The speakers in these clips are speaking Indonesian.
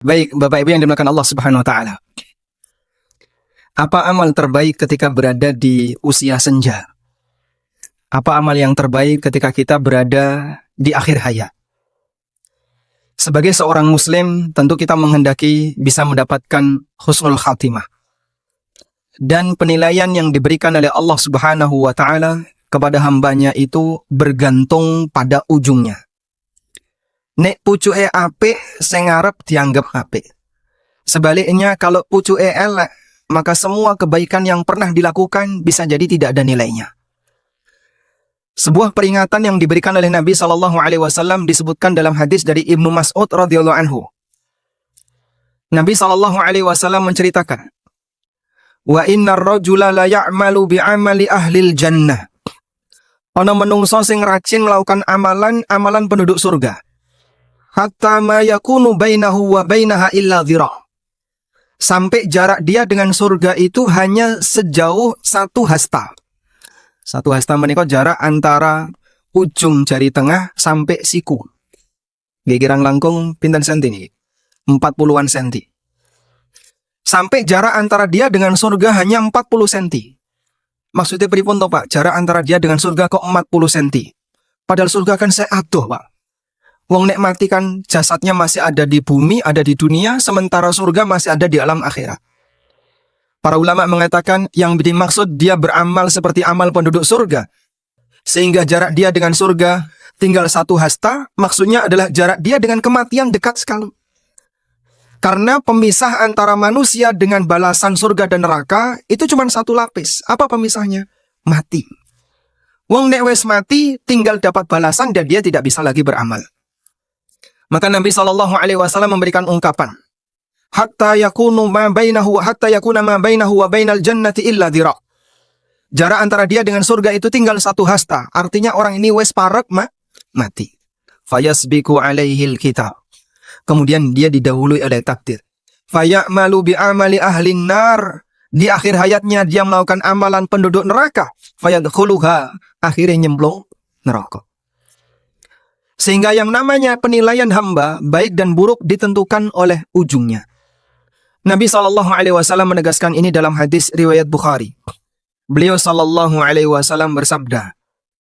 Baik, Bapak Ibu yang dimuliakan Allah Subhanahu wa taala. Apa amal terbaik ketika berada di usia senja? Apa amal yang terbaik ketika kita berada di akhir hayat? Sebagai seorang muslim, tentu kita menghendaki bisa mendapatkan husnul khatimah. Dan penilaian yang diberikan oleh Allah Subhanahu wa taala kepada hambanya itu bergantung pada ujungnya. Nek pucuke apik, sing ngarep dianggap apik. Sebaliknya, kalau pucuke elek, maka semua kebaikan yang pernah dilakukan bisa jadi tidak ada nilainya. Sebuah peringatan yang diberikan oleh Nabi SAW disebutkan dalam hadis dari Ibnu Mas'ud radhiyallahu anhu. Nabi SAW menceritakan, "Wa innar rajula la ya'malu bi'amali ahlil jannah." Ana menungso sing rajin melakukan amalan penduduk surga. Hatta ma yakunu bainahu wa bainaha illa dhira'. Sampai jarak dia dengan surga itu hanya sejauh 1 hasta. 1 hasta menika jarak antara ujung jari tengah sampai siku. Girang langkung pinten senti niki? 40-an senti. Sampai jarak antara dia dengan surga hanya 40 senti. Maksudnya pripun to, Pak? Jarak antara dia dengan surga kok 40 senti. Padahal surga kan saya adoh, Pak. Wong nek mati kan jasadnya masih ada di bumi, ada di dunia, sementara surga masih ada di alam akhirat. Para ulama mengatakan yang dimaksud dia beramal seperti amal penduduk surga. Sehingga jarak dia dengan surga tinggal 1 hasta, maksudnya adalah jarak dia dengan kematian dekat sekali. Karena pemisah antara manusia dengan balasan surga dan neraka itu cuma 1 lapis. Apa pemisahnya? Mati. Wong nek wis mati tinggal dapat balasan dan dia tidak bisa lagi beramal. Maka Nabi SAW memberikan ungkapan, hatta yakuna ma bainahu wa bainal jannati illa dhira'. Jarak antara dia dengan surga itu tinggal 1 hasta. Artinya orang ini wes parek mati. Fayasbiku alaihil kitab. Kemudian dia didahului oleh takdir. Faya'malu bi'amali ahlin nar. Di akhir hayatnya dia melakukan amalan penduduk neraka. Fayadkhuluha. Akhirnya nyemplung neraka. Sehingga yang namanya penilaian hamba, baik dan buruk ditentukan oleh ujungnya. Nabi SAW menegaskan ini dalam hadis riwayat Bukhari. Beliau SAW bersabda,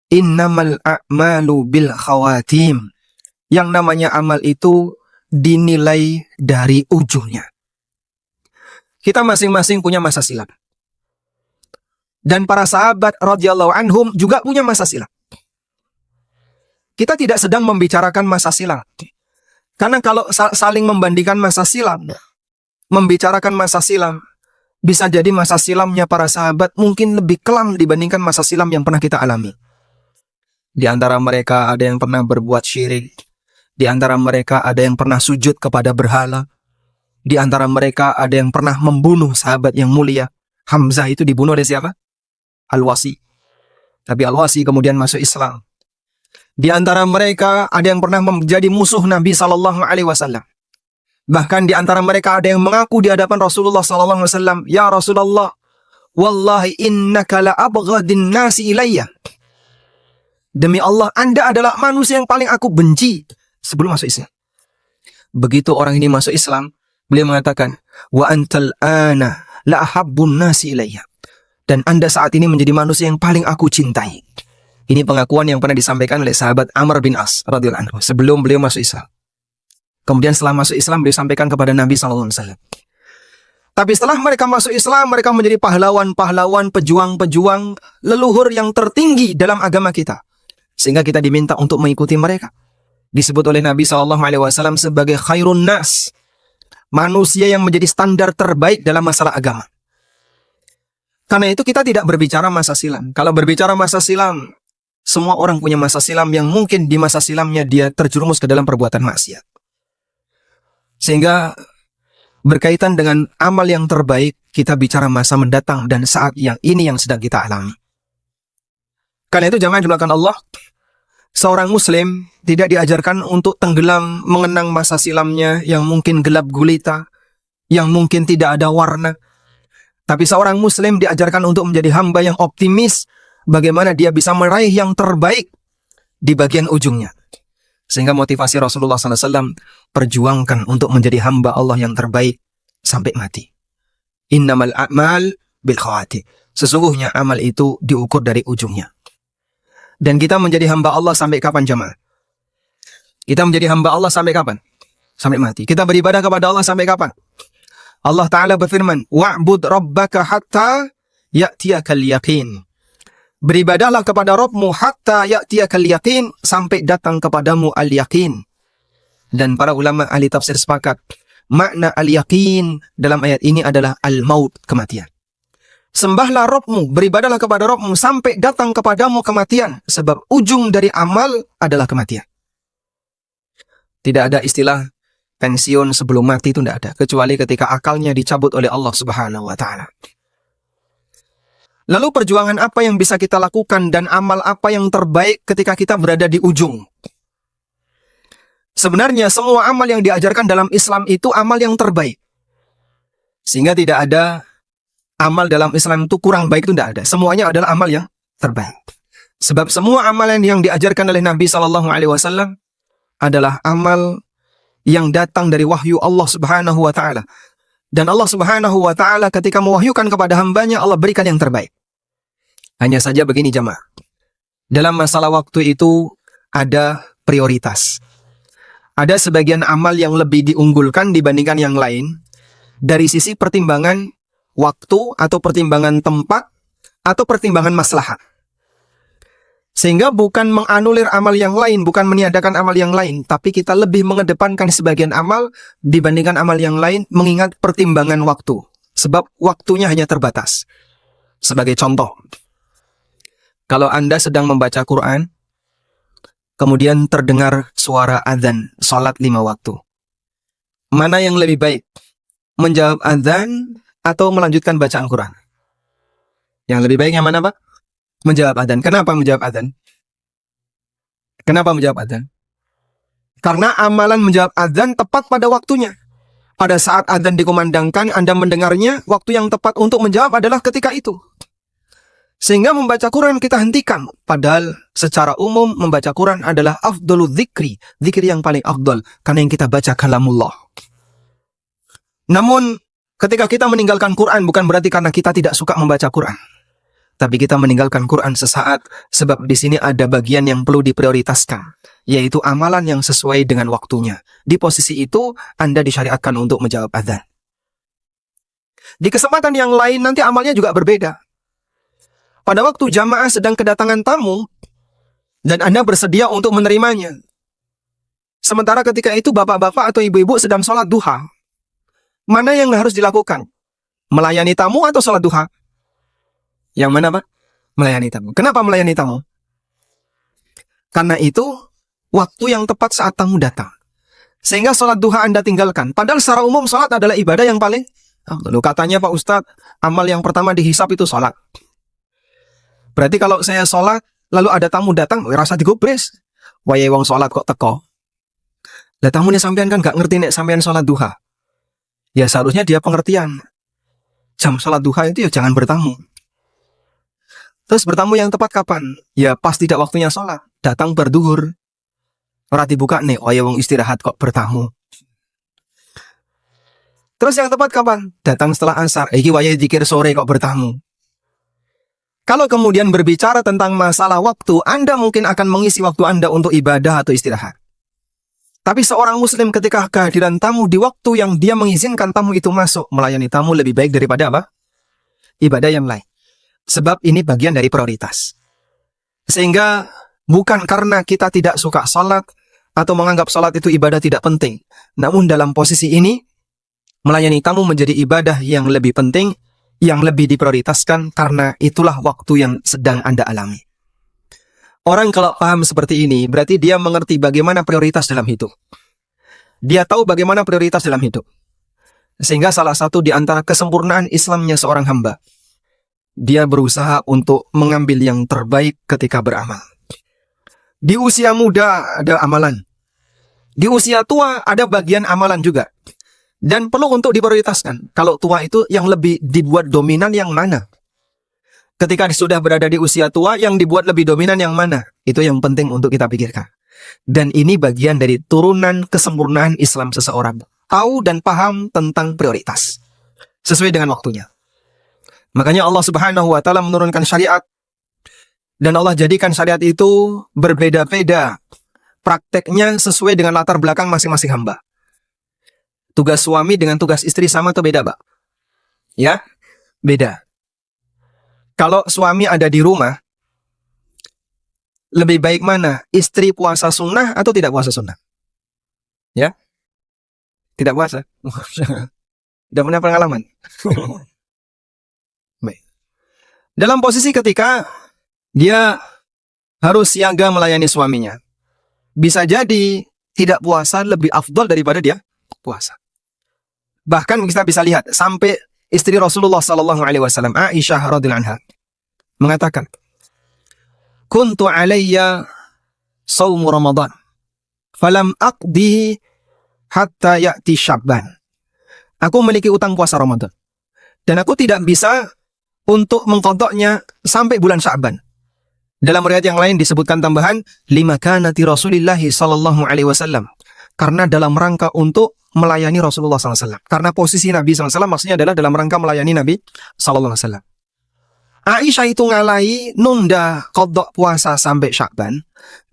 "Innamal a'malu bil khawatim." Yang namanya amal itu dinilai dari ujungnya. Kita masing-masing punya masa silam. Dan para sahabat radhiyallahu anhum juga punya masa silam. Kita tidak sedang membicarakan masa silam. Karena kalau saling membandingkan masa silam, membicarakan masa silam, bisa jadi masa silamnya para sahabat mungkin lebih kelam dibandingkan masa silam yang pernah kita alami. Di antara mereka ada yang pernah berbuat syirik. Di antara mereka ada yang pernah sujud kepada berhala. Di antara mereka ada yang pernah membunuh sahabat yang mulia. Hamzah itu dibunuh oleh siapa? Al-Wasi. Tapi Al-Wasi kemudian masuk Islam. Di antara mereka ada yang pernah menjadi musuh Nabi SAW. Bahkan di antara mereka ada yang mengaku di hadapan Rasulullah SAW, "Ya Rasulullah, wallahi innaka la abghadin nasi ilayya." Demi Allah, Anda adalah manusia yang paling aku benci sebelum masuk Islam. Begitu orang ini masuk Islam, beliau mengatakan, "Wa antal ana la ahabbun nasi ilayya." Dan Anda saat ini menjadi manusia yang paling aku cintai. Ini pengakuan yang pernah disampaikan oleh sahabat Amr bin As radhiyallahu anhu sebelum beliau masuk Islam. Kemudian setelah masuk Islam beliau sampaikan kepada Nabi SAW. Tapi setelah mereka masuk Islam, mereka menjadi pahlawan-pahlawan, pejuang-pejuang, leluhur yang tertinggi dalam agama kita. Sehingga kita diminta untuk mengikuti mereka. Disebut oleh Nabi SAW sebagai khairun nas. Manusia yang menjadi standar terbaik dalam masalah agama. Karena itu kita tidak berbicara masa silam. Kalau berbicara masa silam, semua orang punya masa silam yang mungkin di masa silamnya dia terjerumus ke dalam perbuatan maksiat. Sehingga berkaitan dengan amal yang terbaik, kita bicara masa mendatang dan saat yang ini yang sedang kita alami. Karena itu jangan dilakukan Allah. Seorang muslim tidak diajarkan untuk tenggelam mengenang masa silamnya yang mungkin gelap gulita, yang mungkin tidak ada warna. Tapi seorang muslim diajarkan untuk menjadi hamba yang optimis, bagaimana dia bisa meraih yang terbaik di bagian ujungnya. Sehingga motivasi Rasulullah SAW, perjuangkan untuk menjadi hamba Allah yang terbaik sampai mati. Innamal a'mal bil khawati. Sesungguhnya amal itu diukur dari ujungnya. Dan kita menjadi hamba Allah sampai kapan jemaah? Kita menjadi hamba Allah sampai kapan? Sampai mati. Kita beribadah kepada Allah sampai kapan? Allah Ta'ala berfirman, wa'bud rabbaka hatta ya'tiyakal yaqin. Beribadahlah kepada Rabbmu hatta ya'tiyakal yaqin, sampai datang kepadamu al-yaqin. Dan para ulama ahli tafsir sepakat, makna al-yaqin dalam ayat ini adalah al-maut, kematian. Sembahlah Rabbmu, beribadahlah kepada Rabbmu sampai datang kepadamu kematian, sebab ujung dari amal adalah kematian. Tidak ada istilah pensiun sebelum mati, itu tidak ada, kecuali ketika akalnya dicabut oleh Allah Subhanahu wa Ta'ala. Lalu perjuangan apa yang bisa kita lakukan dan amal apa yang terbaik ketika kita berada di ujung? Sebenarnya semua amal yang diajarkan dalam Islam itu amal yang terbaik. Sehingga tidak ada amal dalam Islam itu kurang baik, itu tidak ada. Semuanya adalah amal yang terbaik. Sebab semua amalan yang diajarkan oleh Nabi SAW adalah amal yang datang dari wahyu Allah Subhanahu wa Ta'ala. Dan Allah Subhanahu wa Ta'ala ketika mewahyukan kepada hambanya, Allah berikan yang terbaik. Hanya saja begini jemaah, dalam masalah waktu itu ada prioritas. Ada sebagian amal yang lebih diunggulkan dibandingkan yang lain dari sisi pertimbangan waktu atau pertimbangan tempat atau pertimbangan maslahat. Sehingga bukan menganulir amal yang lain, bukan meniadakan amal yang lain, tapi kita lebih mengedepankan sebagian amal dibandingkan amal yang lain mengingat pertimbangan waktu. Sebab waktunya hanya terbatas. Sebagai contoh, kalau Anda sedang membaca Quran, kemudian terdengar suara azan salat 5 waktu. Mana yang lebih baik? Menjawab azan atau melanjutkan bacaan Quran? Yang lebih baik yang mana, Pak? Menjawab azan. Kenapa menjawab azan? Kenapa menjawab azan? Karena amalan menjawab azan tepat pada waktunya. Pada saat azan dikumandangkan, Anda mendengarnya, waktu yang tepat untuk menjawab adalah ketika itu. Sehingga membaca Quran kita hentikan. Padahal secara umum membaca Quran adalah afdolul dzikri, zikir yang paling afdol, karena yang kita baca kalamullah. Namun ketika kita meninggalkan Quran bukan berarti karena kita tidak suka membaca Quran. Tapi kita meninggalkan Quran sesaat sebab di sini ada bagian yang perlu diprioritaskan, yaitu amalan yang sesuai dengan waktunya. Di posisi itu Anda disyariatkan untuk menjawab azan. Di kesempatan yang lain nanti amalnya juga berbeda. Pada waktu jamaah sedang kedatangan tamu dan Anda bersedia untuk menerimanya. Sementara ketika itu bapak-bapak atau ibu-ibu sedang sholat duha. Mana yang harus dilakukan? Melayani tamu atau sholat duha? Yang mana, Pak? Melayani tamu. Kenapa melayani tamu? Karena itu waktu yang tepat saat tamu datang. Sehingga sholat duha Anda tinggalkan. Padahal secara umum sholat adalah ibadah yang paling lalu katanya Pak Ustadz, amal yang pertama dihisap itu sholat. Berarti kalau saya sholat, lalu ada tamu datang, rasa digubris. Waya wong sholat kok teko. Lah tamunya sampean kan gak ngerti nek sampean sholat duha. Ya seharusnya dia pengertian. Jam sholat duha itu ya jangan bertamu. Terus bertamu yang tepat kapan? Ya pas tidak waktunya sholat. Datang berduhur. Ora dibuka nih, waya wong istirahat kok bertamu. Terus yang tepat kapan? Datang setelah asar. Iki waya zikir sore kok bertamu. Kalau kemudian berbicara tentang masalah waktu, Anda mungkin akan mengisi waktu Anda untuk ibadah atau istirahat. Tapi seorang muslim ketika kehadiran tamu di waktu yang dia mengizinkan tamu itu masuk, melayani tamu lebih baik daripada apa? Ibadah yang lain. Sebab ini bagian dari prioritas. Sehingga bukan karena kita tidak suka sholat atau menganggap sholat itu ibadah tidak penting. Namun dalam posisi ini, melayani tamu menjadi ibadah yang lebih penting, yang lebih diprioritaskan karena itulah waktu yang sedang Anda alami. Orang kalau paham seperti ini, berarti dia mengerti bagaimana prioritas dalam hidup. Dia tahu bagaimana prioritas dalam hidup. Sehingga salah satu di antara kesempurnaan Islamnya seorang hamba, dia berusaha untuk mengambil yang terbaik ketika beramal. Di usia muda ada amalan. Di usia tua ada bagian amalan juga. Dan perlu untuk diprioritaskan. Kalau tua itu yang lebih dibuat dominan yang mana? Ketika sudah berada di usia tua, yang dibuat lebih dominan yang mana? Itu yang penting untuk kita pikirkan. Dan ini bagian dari turunan kesempurnaan Islam seseorang. Tahu dan paham tentang prioritas. Sesuai dengan waktunya. Makanya Allah Subhanahu wa Ta'ala menurunkan syariat. Dan Allah jadikan syariat itu berbeda-beda. Prakteknya sesuai dengan latar belakang masing-masing hamba. Tugas suami dengan tugas istri sama atau beda, Pak? Ya, beda. Kalau suami ada di rumah, lebih baik mana? Istri puasa sunnah atau tidak puasa sunnah? Ya? Tidak puasa? Tidak punya pengalaman? Baik. Dalam posisi ketika dia harus siaga melayani suaminya. Bisa jadi tidak puasa lebih afdol daripada dia puasa. Bahkan kita bisa lihat sampai istri Rasulullah sallallahu alaihi wasallam Aisyah radhiyallahu anha mengatakan, "Kuntu alayya shaum Ramadan, falam aqdihi hatta ya'ti Sya'ban." Aku memiliki utang puasa Ramadan dan aku tidak bisa untuk mengqadanya sampai bulan Sya'ban. Dalam riwayat yang lain disebutkan tambahan lima kanati Rasulillah sallallahu alaihi wasallam, karena dalam rangka untuk melayani Rasulullah SAW. Karena posisi Nabi SAW maksudnya adalah dalam rangka melayani Nabi SAW. Aisyah itu ngalahi nunda qadha puasa sampai Sya'ban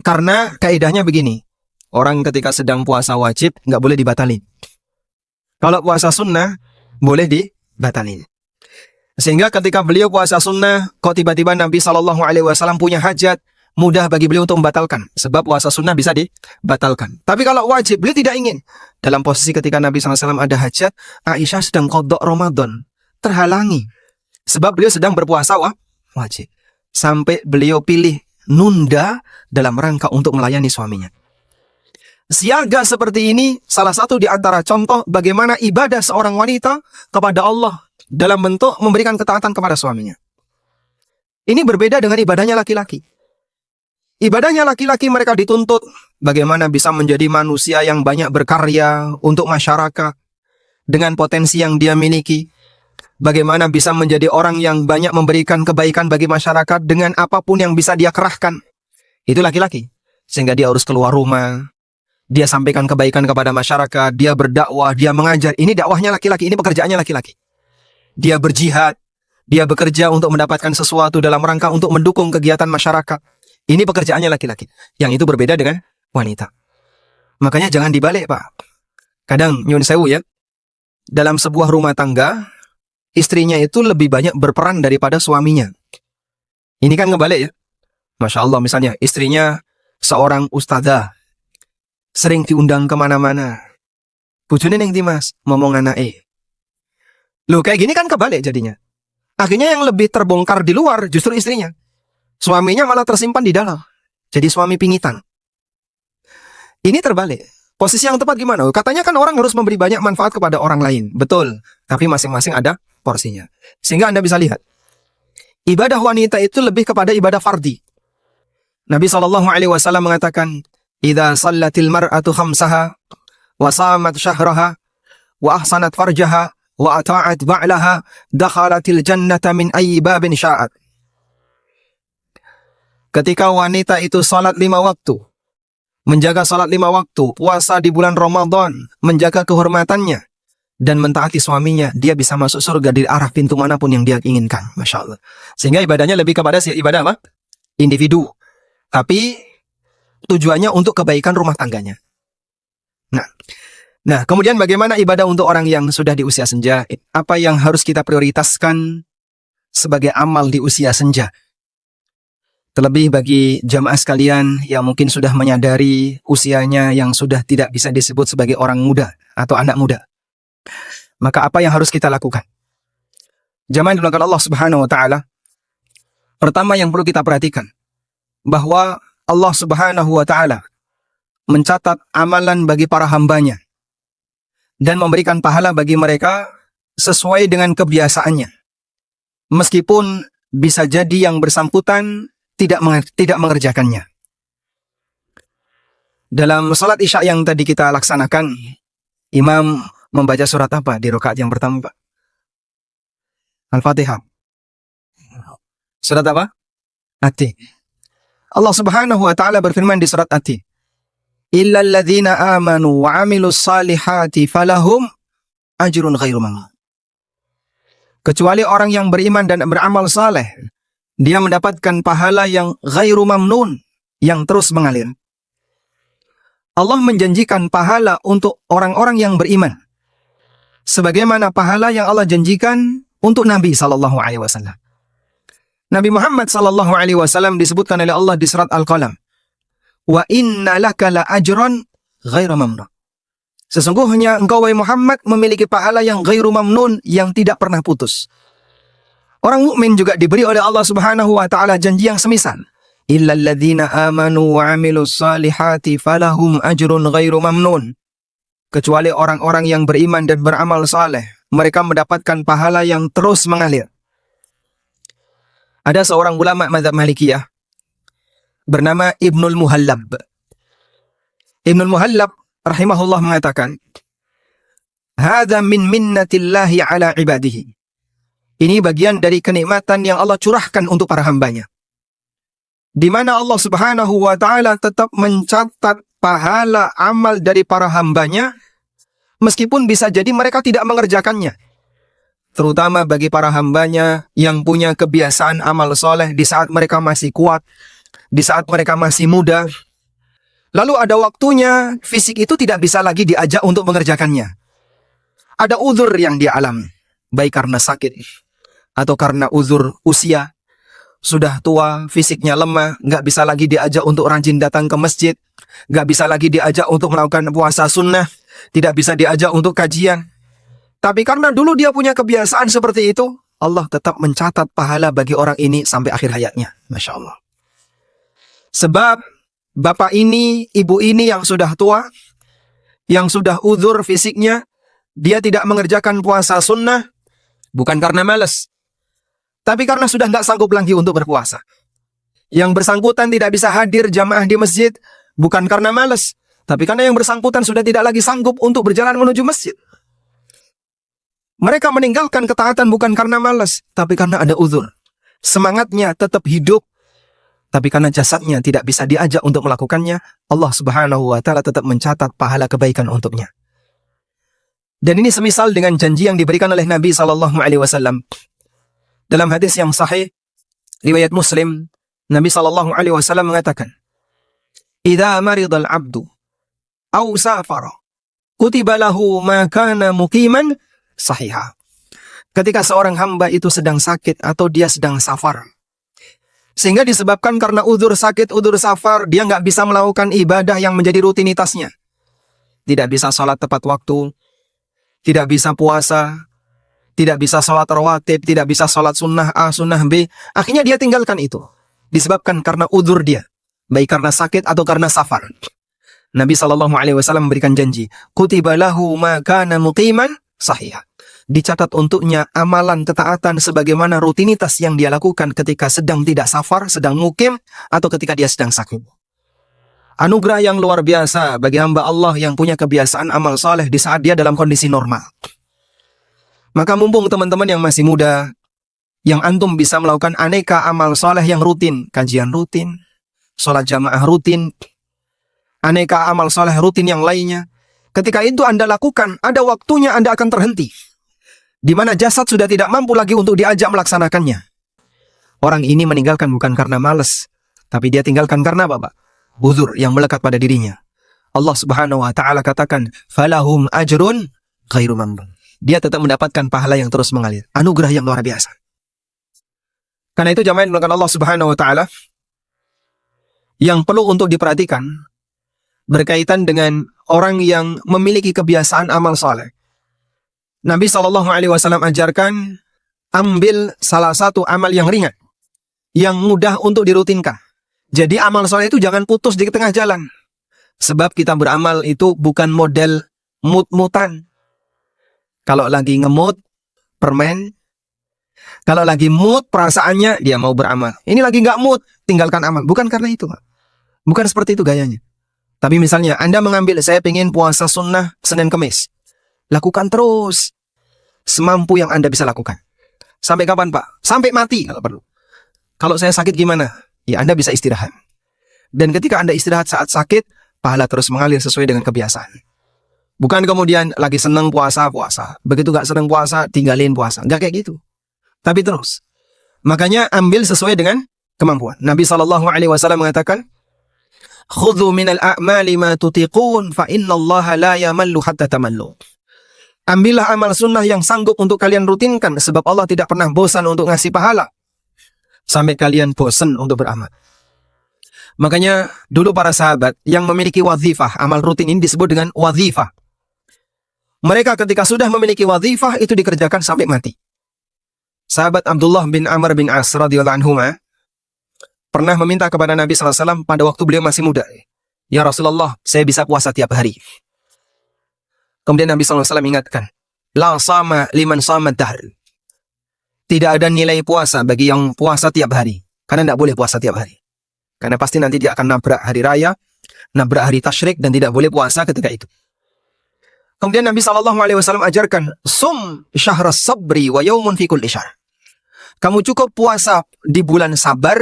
karena kaidahnya begini. Orang ketika sedang puasa wajib nggak boleh dibatalin. Kalau puasa sunnah boleh dibatalin. Sehingga ketika beliau puasa sunnah, kok tiba-tiba Nabi SAW punya hajat, mudah bagi beliau untuk membatalkan. Sebab puasa sunnah bisa dibatalkan. Tapi kalau wajib, beliau tidak ingin. Dalam posisi ketika Nabi SAW ada hajat, Aisyah sedang qadha Ramadan. Terhalangi. Sebab beliau sedang berpuasa wajib. Sampai beliau pilih nunda dalam rangka untuk melayani suaminya. Siaga seperti ini salah satu di antara contoh bagaimana ibadah seorang wanita kepada Allah dalam bentuk memberikan ketaatan kepada suaminya. Ini berbeda dengan ibadahnya laki-laki. Ibadahnya laki-laki mereka dituntut bagaimana bisa menjadi manusia yang banyak berkarya untuk masyarakat dengan potensi yang dia miliki. Bagaimana bisa menjadi orang yang banyak memberikan kebaikan bagi masyarakat dengan apapun yang bisa dia kerahkan. Itu laki-laki. Sehingga dia harus keluar rumah. Dia sampaikan kebaikan kepada masyarakat. Dia berdakwah, dia mengajar. Ini dakwahnya laki-laki, ini pekerjaannya laki-laki. Dia berjihad. Dia bekerja untuk mendapatkan sesuatu dalam rangka untuk mendukung kegiatan masyarakat. Ini pekerjaannya laki-laki. Yang itu berbeda dengan wanita. Makanya jangan dibalik, Pak. Kadang, nyun sewu ya. Dalam sebuah rumah tangga, istrinya itu lebih banyak berperan daripada suaminya. Ini kan ngebalik ya. Masya Allah misalnya, istrinya seorang ustadzah. Sering diundang kemana-mana. Bujune ning ndi Mas? Ngomong anake. Loh, kayak gini kan kebalik jadinya. Akhirnya yang lebih terbongkar di luar justru istrinya. Suaminya malah tersimpan di dalam. Jadi suami pingitan. Ini terbalik. Posisi yang tepat gimana? Katanya kan orang harus memberi banyak manfaat kepada orang lain. Betul. Tapi masing-masing ada porsinya. Sehingga Anda bisa lihat. Ibadah wanita itu lebih kepada ibadah fardhi. Nabi SAW mengatakan, "Idza shallatil mar'atu khamsaha, wa shamat syahraha, wa ahsanat farjaha, wa ata'at ba'laha, dakhalatil jannata min ayyi babin sya'at." Ketika wanita itu salat 5 waktu, menjaga salat 5 waktu, puasa di bulan Ramadan, menjaga kehormatannya, dan mentaati suaminya, dia bisa masuk surga dari arah pintu manapun yang dia inginkan. Masya Allah. Sehingga ibadahnya lebih kepada ibadah apa? Individu. Tapi tujuannya untuk kebaikan rumah tangganya. Nah, kemudian bagaimana ibadah untuk orang yang sudah di usia senja? Apa yang harus kita prioritaskan sebagai amal di usia senja? Terlebih bagi jamaah sekalian yang mungkin sudah menyadari usianya yang sudah tidak bisa disebut sebagai orang muda atau anak muda. Maka apa yang harus kita lakukan? Jamaah dimuliakan Allah Subhanahu wa Ta'ala. Pertama yang perlu kita perhatikan, bahwa Allah Subhanahu wa Ta'ala mencatat amalan bagi para hambanya dan memberikan pahala bagi mereka sesuai dengan kebiasaannya. Meskipun bisa jadi yang bersangkutan tidak mengerjakannya. Dalam salat Isya yang tadi kita laksanakan, imam membaca surat apa di rakaat yang pertama, Pak? Al-Fatihah. Surat apa? At-Tin. Allah Subhanahu wa Ta'ala berfirman di surat At-Tin, illal ladzina amanu wa 'amilus salihati falahum ajrun ghairu mamnun. Kecuali orang yang beriman dan beramal saleh, dia mendapatkan pahala yang ghairu mamnun, yang terus mengalir. Allah menjanjikan pahala untuk orang-orang yang beriman, sebagaimana pahala yang Allah janjikan untuk Nabi SAW. Nabi Muhammad SAW disebutkan oleh Allah di surat Al-Qalam, wa inna laka la ajran ghairu mamnun. Sesungguhnya engkau wahai Muhammad memiliki pahala yang ghairu mamnun, yang tidak pernah putus. Orang mukmin juga diberi oleh Allah Subhanahu wa taala janji yang semisal. Illal ladzina amanu wa 'amilus salihati falahum ajrun ghairu mamnun. Kecuali orang-orang yang beriman dan beramal saleh, mereka mendapatkan pahala yang terus mengalir. Ada seorang ulama mazhab Malikiyah bernama Ibnul Muhallab. Ibnul Muhallab rahimahullah mengatakan, "Hadza min minnatillahi ala ibadihi." Ini bagian dari kenikmatan yang Allah curahkan untuk para hambanya, di mana Allah Subhanahu wa taala tetap mencatat pahala amal dari para hambanya, meskipun bisa jadi mereka tidak mengerjakannya. Terutama bagi para hambanya yang punya kebiasaan amal soleh di saat mereka masih kuat, di saat mereka masih muda. Lalu ada waktunya fisik itu tidak bisa lagi diajak untuk mengerjakannya. Ada uzur yang dia alami, baik karena sakit atau karena uzur usia. Sudah tua, fisiknya lemah, nggak bisa lagi diajak untuk rajin datang ke masjid, nggak bisa lagi diajak untuk melakukan puasa sunnah, tidak bisa diajak untuk kajian. Tapi karena dulu dia punya kebiasaan seperti itu, Allah tetap mencatat pahala bagi orang ini sampai akhir hayatnya. Masya Allah. Sebab bapak ini, ibu ini yang sudah tua, yang sudah uzur fisiknya, dia tidak mengerjakan puasa sunnah, bukan karena malas, tapi karena sudah tidak sanggup lagi untuk berpuasa. Yang bersangkutan tidak bisa hadir jamaah di masjid, bukan karena malas, tapi karena yang bersangkutan sudah tidak lagi sanggup untuk berjalan menuju masjid. Mereka meninggalkan ketaatan bukan karena malas, tapi karena ada uzur. Semangatnya tetap hidup, tapi karena jasadnya tidak bisa diajak untuk melakukannya, Allah Subhanahu wa taala tetap mencatat pahala kebaikan untuknya. Dan ini semisal dengan janji yang diberikan oleh Nabi SAW. Dalam hadis yang sahih riwayat Muslim, Nabi SAW mengatakan, "Idza maridal 'abdu aw safara, kutiba lahu ma kana muqiman sahiha." Ketika seorang hamba itu sedang sakit atau dia sedang safar, sehingga disebabkan karena uzur sakit, uzur safar, dia nggak bisa melakukan ibadah yang menjadi rutinitasnya. Tidak bisa sholat tepat waktu, tidak bisa puasa, tidak bisa sholat rawatib, tidak bisa sholat sunnah A, sunnah B. Akhirnya dia tinggalkan itu, disebabkan karena uzur dia, baik karena sakit atau karena safar. Nabi SAW memberikan janji, kutiba lahu ma kana muqiman sahih. Dicatat untuknya amalan ketaatan sebagaimana rutinitas yang dia lakukan ketika sedang tidak safar, sedang mukim, atau ketika dia sedang sakit. Anugerah yang luar biasa bagi hamba Allah yang punya kebiasaan amal soleh di saat dia dalam kondisi normal. Maka mumpung teman-teman yang masih muda, yang antum bisa melakukan aneka amal soleh yang rutin, kajian rutin, sholat jamaah rutin, aneka amal soleh rutin yang lainnya. Ketika itu Anda lakukan, ada waktunya Anda akan terhenti, di mana jasad sudah tidak mampu lagi untuk diajak melaksanakannya. Orang ini meninggalkan bukan karena malas, tapi dia tinggalkan karena apa, Pak? Uzur yang melekat pada dirinya. Allah Subhanahu wa taala katakan, "Falahum ajrun ghairu mamnun." Dia tetap mendapatkan pahala yang terus mengalir. Anugerah yang luar biasa. Karena itu jamaah yang dimuliakan Allah Subhanahu wa taala, yang perlu untuk diperhatikan berkaitan dengan orang yang memiliki kebiasaan amal saleh. Nabi SAW ajarkan, ambil salah satu amal yang ringan, yang mudah untuk dirutinkan. Jadi amal soleh itu jangan putus di tengah jalan. Sebab kita beramal itu bukan model mut-mutan. Kalau lagi ngemut, permen. Kalau lagi mood, perasaannya dia mau beramal. Ini lagi nggak mood, tinggalkan amal. Bukan karena itu, Pak. Bukan seperti itu gayanya. Tapi misalnya Anda mengambil, saya pengen puasa sunnah Senin Kemis. Lakukan terus semampu yang Anda bisa lakukan. Sampai kapan, Pak? Sampai mati kalau perlu. Kalau saya sakit gimana? Ya Anda bisa istirahat. Dan ketika Anda istirahat saat sakit, pahala terus mengalir sesuai dengan kebiasaan. Bukan kemudian lagi senang puasa. Begitu gak senang puasa, tinggalin puasa. Gak kayak gitu. Tapi terus. Makanya ambil sesuai dengan kemampuan. Nabi SAW mengatakan, "Khudhu minal a'mali ma tutiqun, fa innallaha la yamallu hatta tamallu." Ambillah amal sunnah yang sanggup untuk kalian rutinkan, sebab Allah tidak pernah bosan untuk ngasih pahala sampai kalian bosan untuk beramal. Makanya dulu para sahabat yang memiliki wazifah, amal rutin ini disebut dengan wazifah. Mereka ketika sudah memiliki wazifah itu dikerjakan sampai mati. Sahabat Abdullah bin Amr bin As radhiyallahu anhu pernah meminta kepada Nabi SAW pada waktu beliau masih muda. Ya Rasulullah, saya bisa puasa tiap hari. Kemudian Nabi SAW ingatkan, la sama liman sama dahr. Tidak ada nilai puasa bagi yang puasa tiap hari. Karena tidak boleh puasa tiap hari. Karena pasti nanti dia akan nabrak hari raya, nabrak hari tasyrik, dan tidak boleh puasa ketika itu. Kemudian Nabi SAW ajarkan, sum syahras sabri wa yaumun fi kulli syahr. Kamu cukup puasa di bulan sabar,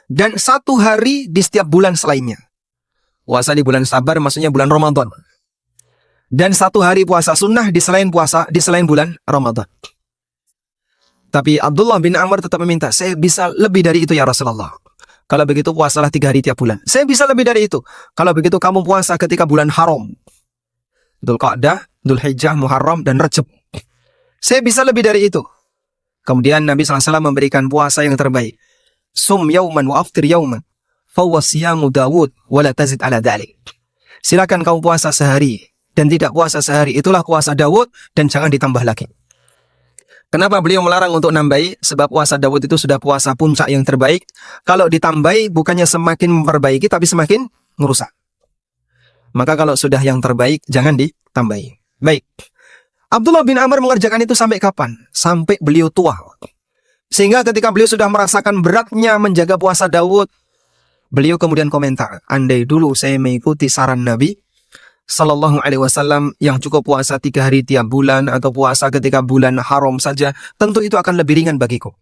dan 1 hari di setiap bulan selainnya. Puasa di bulan sabar maksudnya bulan Ramadan. Dan 1 hari puasa sunnah di selain bulan Ramadan. Tapi Abdullah bin Amr tetap meminta, saya bisa lebih dari itu ya Rasulullah. Kalau begitu puasalah 3 hari tiap bulan. Saya bisa lebih dari itu. Kalau begitu kamu puasa ketika bulan haram. Dzulqa'dah, Dzulhijjah, Muharram, dan Rajab. Saya bisa lebih dari itu. Kemudian Nabi SAW memberikan puasa yang terbaik. Sum yauman wa aftir yauman. Fawwa siyamu Dawud, wa la tazid ala dhalik. Silakan kamu puasa sehari, dan tidak puasa sehari. Itulah puasa Dawud, dan jangan ditambah lagi. Kenapa beliau melarang untuk nambahi? Sebab puasa Dawud itu sudah puasa puncak yang terbaik. Kalau ditambahi, bukannya semakin memperbaiki, tapi semakin merusak. Maka kalau sudah yang terbaik, jangan ditambahi. Baik. Abdullah bin Amr mengerjakan itu sampai kapan? Sampai beliau tua. Sehingga ketika beliau sudah merasakan beratnya menjaga puasa Daud, beliau kemudian komentar, andai dulu saya mengikuti saran Nabi Sallallahu Alaihi Wasallam yang cukup puasa 3 hari tiap bulan atau puasa ketika bulan haram saja, tentu itu akan lebih ringan bagiku.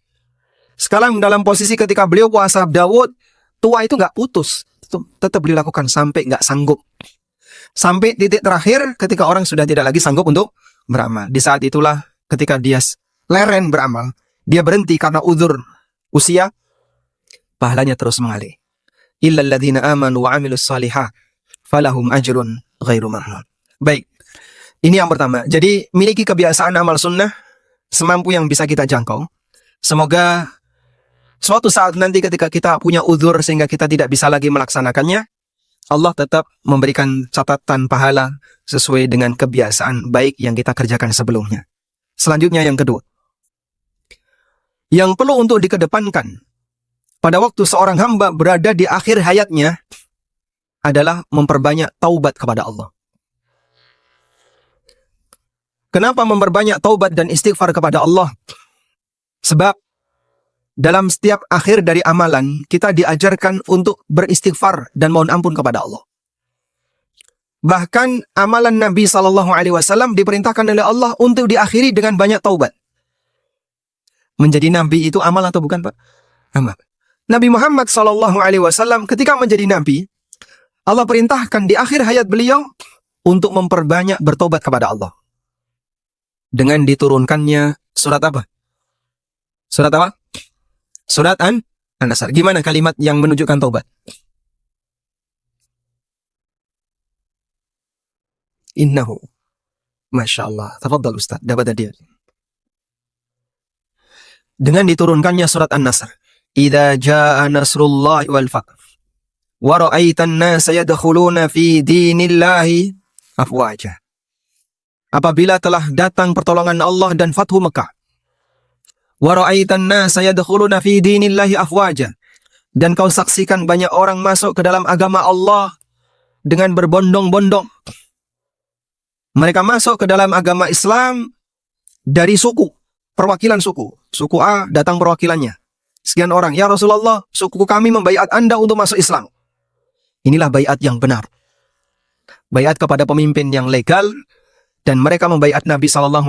Sekarang dalam posisi ketika beliau puasa Daud, tua itu nggak putus. Tetap beliau lakukan sampai nggak sanggup. Sampai titik terakhir ketika orang sudah tidak lagi sanggup untuk beramal. Di saat itulah ketika dia leren beramal, dia berhenti karena uzur usia, pahalanya terus mengalir. Illal ladzina amanu wa 'amilus shalihat falahum ajrun ghairu mamnun. Baik. Ini yang pertama. Jadi miliki kebiasaan amal sunnah semampu yang bisa kita jangkau. Semoga suatu saat nanti ketika kita punya uzur sehingga kita tidak bisa lagi melaksanakannya, Allah tetap memberikan catatan pahala sesuai dengan kebiasaan baik yang kita kerjakan sebelumnya. Selanjutnya yang kedua. Yang perlu untuk dikedepankan pada waktu seorang hamba berada di akhir hayatnya adalah memperbanyak taubat kepada Allah. Kenapa memperbanyak taubat dan istighfar kepada Allah? Sebab dalam setiap akhir dari amalan, kita diajarkan untuk beristighfar dan mohon ampun kepada Allah. Bahkan amalan Nabi SAW diperintahkan oleh Allah untuk diakhiri dengan banyak taubat. Menjadi Nabi itu amal atau bukan, Pak? Amal. Nabi Muhammad SAW ketika menjadi Nabi, Allah perintahkan di akhir hayat beliau untuk memperbanyak bertobat kepada Allah. Dengan diturunkannya surat apa? Surat apa? Surat An-Nasr. Gimana kalimat yang menunjukkan taubat? Innahu. Masya Allah. Tafadhal Ustaz. Dapat hadiah. Dengan diturunkannya surat An-Nasr. Idza jaa nasrullahi wal fath. Wa ra'aitan nasa yadkhuluna fi dinillahi afwaja. Apabila telah datang pertolongan Allah dan Fathu Mekah. Wa ra'aitan nasa yadkhuluna fi dinillahi afwaja. Dan kau saksikan banyak orang masuk ke dalam agama Allah dengan berbondong-bondong. Mereka masuk ke dalam agama Islam dari suku, perwakilan suku. Suku A datang perwakilannya. Sekian orang, ya Rasulullah, suku kami membaiat Anda untuk masuk Islam. Inilah baiat yang benar. Baiat kepada pemimpin yang legal, dan mereka membaiat Nabi SAW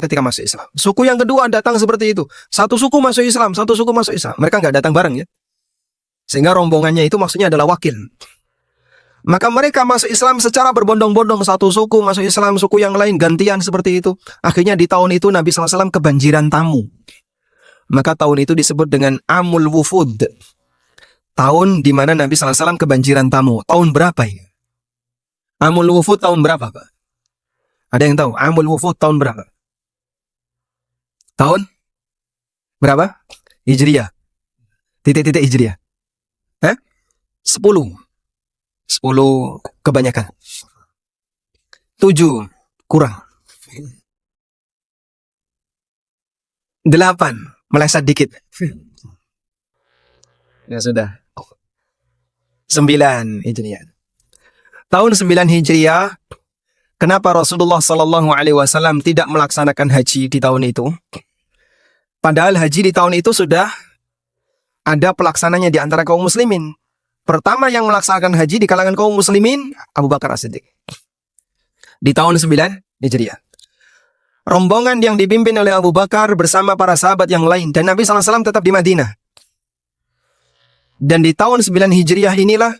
ketika masuk Islam. Suku yang kedua datang seperti itu. Satu suku masuk Islam, satu suku masuk Islam. Mereka nggak datang bareng ya. Sehingga rombongannya itu maksudnya adalah wakil. Maka mereka masuk Islam secara berbondong-bondong. Satu suku masuk Islam, suku yang lain gantian seperti itu. Akhirnya di tahun itu Nabi SAW kebanjiran tamu. Maka tahun itu disebut dengan Amul Wufud. Tahun di mana Nabi SAW kebanjiran tamu. Tahun berapa ya? Amul Wufud tahun berapa, Pak? Ada yang tahu? Amul Wufud tahun berapa? Tahun berapa? Hijriah. Titik-titik Hijriah. 10 kebanyakan. 7 kurang. 8 meleset dikit. Ya sudah. 9 Hijriah. Tahun 9 Hijriah, kenapa Rasulullah Sallallahu Alaihi Wasallam tidak melaksanakan haji di tahun itu? Padahal haji di tahun itu sudah ada pelaksananya di antara kaum muslimin. Pertama yang melaksanakan haji di kalangan kaum muslimin, Abu Bakar As-Siddiq. Di tahun 9 Hijriah. Rombongan yang dipimpin oleh Abu Bakar bersama para sahabat yang lain. Dan Nabi SAW tetap di Madinah. Dan di tahun 9 Hijriah inilah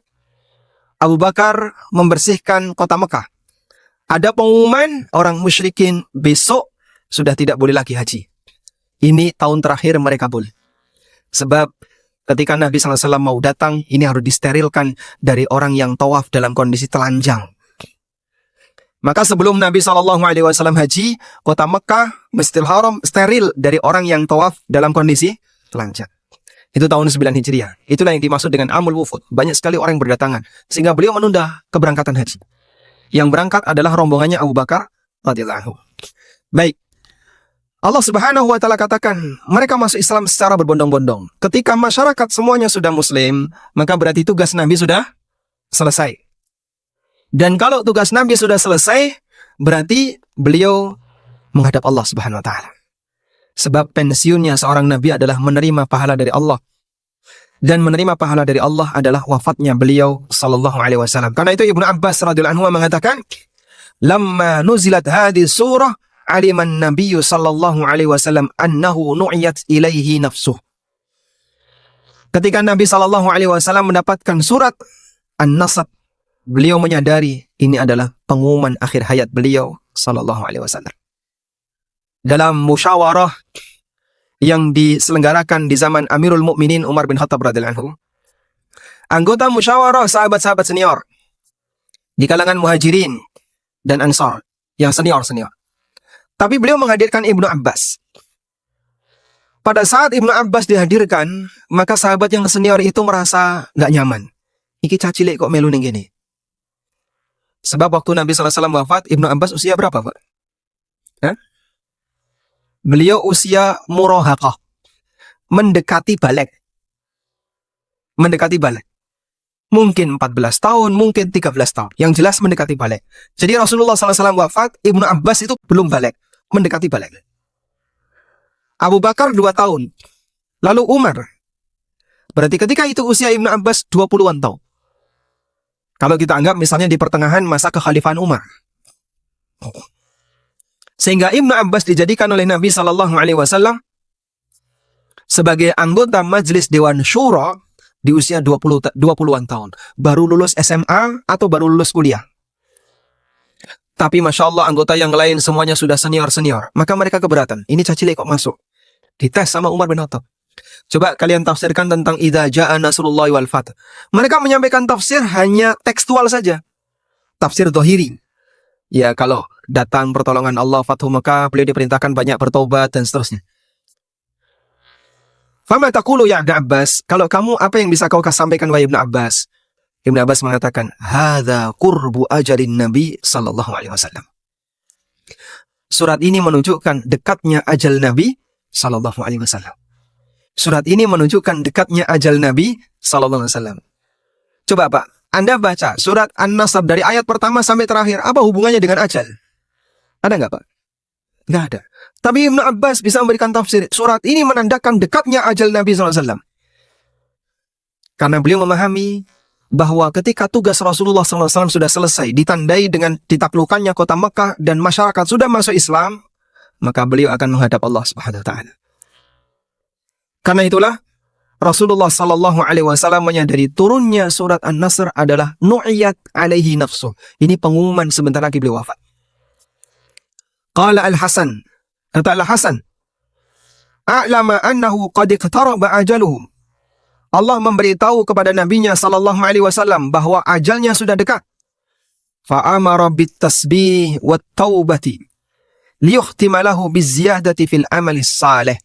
Abu Bakar membersihkan kota Mekah. Ada pengumuman orang musyrikin besok sudah tidak boleh lagi haji. Ini tahun terakhir mereka boleh. Sebab ketika Nabi SAW mau datang, ini harus disterilkan dari orang yang tawaf dalam kondisi telanjang. Maka sebelum Nabi SAW haji, kota Mekah, Masjidil Haram, steril dari orang yang tawaf dalam kondisi telanjang. Itu tahun 9 Hijriah. Itulah yang dimaksud dengan Amul Wufud. Banyak sekali orang yang berdatangan. Sehingga beliau menunda keberangkatan haji. Yang berangkat adalah rombongannya Abu Bakar radhiyallahu anhu. Baik. Allah Subhanahu wa taala katakan, mereka masuk Islam secara berbondong-bondong. Ketika masyarakat semuanya sudah muslim, maka berarti tugas Nabi sudah selesai. Dan kalau tugas Nabi sudah selesai, berarti beliau menghadap Allah Subhanahu wa taala. Sebab pensiunnya seorang nabi adalah menerima pahala dari Allah. Dan menerima pahala dari Allah adalah wafatnya beliau sallallahu alaihi wasallam. Karena itu Ibnu Abbas radhiyallahu anhu mengatakan, "Lamma nuzilat hadhihi surah aliman nabiyyu sallallahu alaihi wasallam annahu nu'iyat ilaihi nafsuh." Ketika Nabi sallallahu alaihi wasallam mendapatkan surat An-Nasr, beliau menyadari ini adalah pengumuman akhir hayat beliau sallallahu alaihi wasallam. Dalam musyawarah yang diselenggarakan di zaman Amirul Mukminin Umar bin Khattab radhiyallahu anhu, anggota musyawarah sahabat-sahabat senior di kalangan Muhajirin dan Ansar yang senior-senior. Tapi beliau menghadirkan Ibnu Abbas. Pada saat Ibnu Abbas dihadirkan, maka sahabat yang senior itu merasa nggak nyaman. Iki cacilik kok melu ning gini. Sebab waktu Nabi SAW wafat, Ibnu Abbas usia berapa, Pak? Hah? Beliau usia murahaqah. Mendekati balik. Mendekati balik. Mungkin 14 tahun, mungkin 13 tahun. Yang jelas mendekati balik. Jadi Rasulullah SAW wafat, Ibnu Abbas itu belum balik. Mendekati balik. Abu Bakar 2 tahun. Lalu Umar. Berarti ketika itu usia Ibnu Abbas 20-an tahun. Kalau kita anggap misalnya di pertengahan masa kekhalifahan Umar. Sehingga Ibnu Abbas dijadikan oleh Nabi SAW sebagai anggota Majelis Dewan Syura di usia 20-an tahun. Baru lulus SMA atau baru lulus kuliah. Tapi Masya Allah anggota yang lain semuanya sudah senior-senior. Maka mereka keberatan. Ini cacile kok masuk. Dites sama Umar bin Khattab. Coba kalian tafsirkan tentang idza jaa nasrullahi wal fath. Mereka menyampaikan tafsir hanya tekstual saja. Tafsir dhahiri. Ya kalau datang pertolongan Allah Fathu Mekah, beliau diperintahkan banyak bertobat dan seterusnya. Fama taqulu ya Ibnu Abbas, kalau kamu apa yang bisa kau sampaikan wahai Ibnu Abbas? Ibnu Abbas mengatakan, hadza qurbu ajalin Nabi sallallahu alaihi wasallam. Surat ini menunjukkan dekatnya ajal Nabi sallallahu alaihi wasallam. Surat ini menunjukkan dekatnya ajal Nabi sallallahu alaihi wasallam. Coba Pak, Anda baca surat An-Nasr dari ayat pertama sampai terakhir, apa hubungannya dengan ajal? Ada nggak Pak? Nggak ada. Tapi Ibnu Abbas bisa memberikan tafsir. Surat ini menandakan dekatnya ajal Nabi SAW. Karena beliau memahami bahwa ketika tugas Rasulullah SAW sudah selesai, ditandai dengan ditaklukannya kota Mekah dan masyarakat sudah masuk Islam, maka beliau akan menghadap Allah Subhanahu Wa Taala. Karena itulah Rasulullah Sallallahu Alaihi Wasallam menyadari turunnya surat An-Nasr adalah nu'iyat alaihi nafsu. Ini pengumuman sebentar lagi beliau wafat. Qala Al-Hasan, kata Al-Hasan, a'lama annahu qad iqtaraba ajaluhu. Allah memberitahu kepada nabinya Sallallahu Alaihi Wasallam bahwa ajalnya sudah dekat. Fa'amara bit-tasbih wat-taubati liyukhtima lahu biziyadati fil amali salih.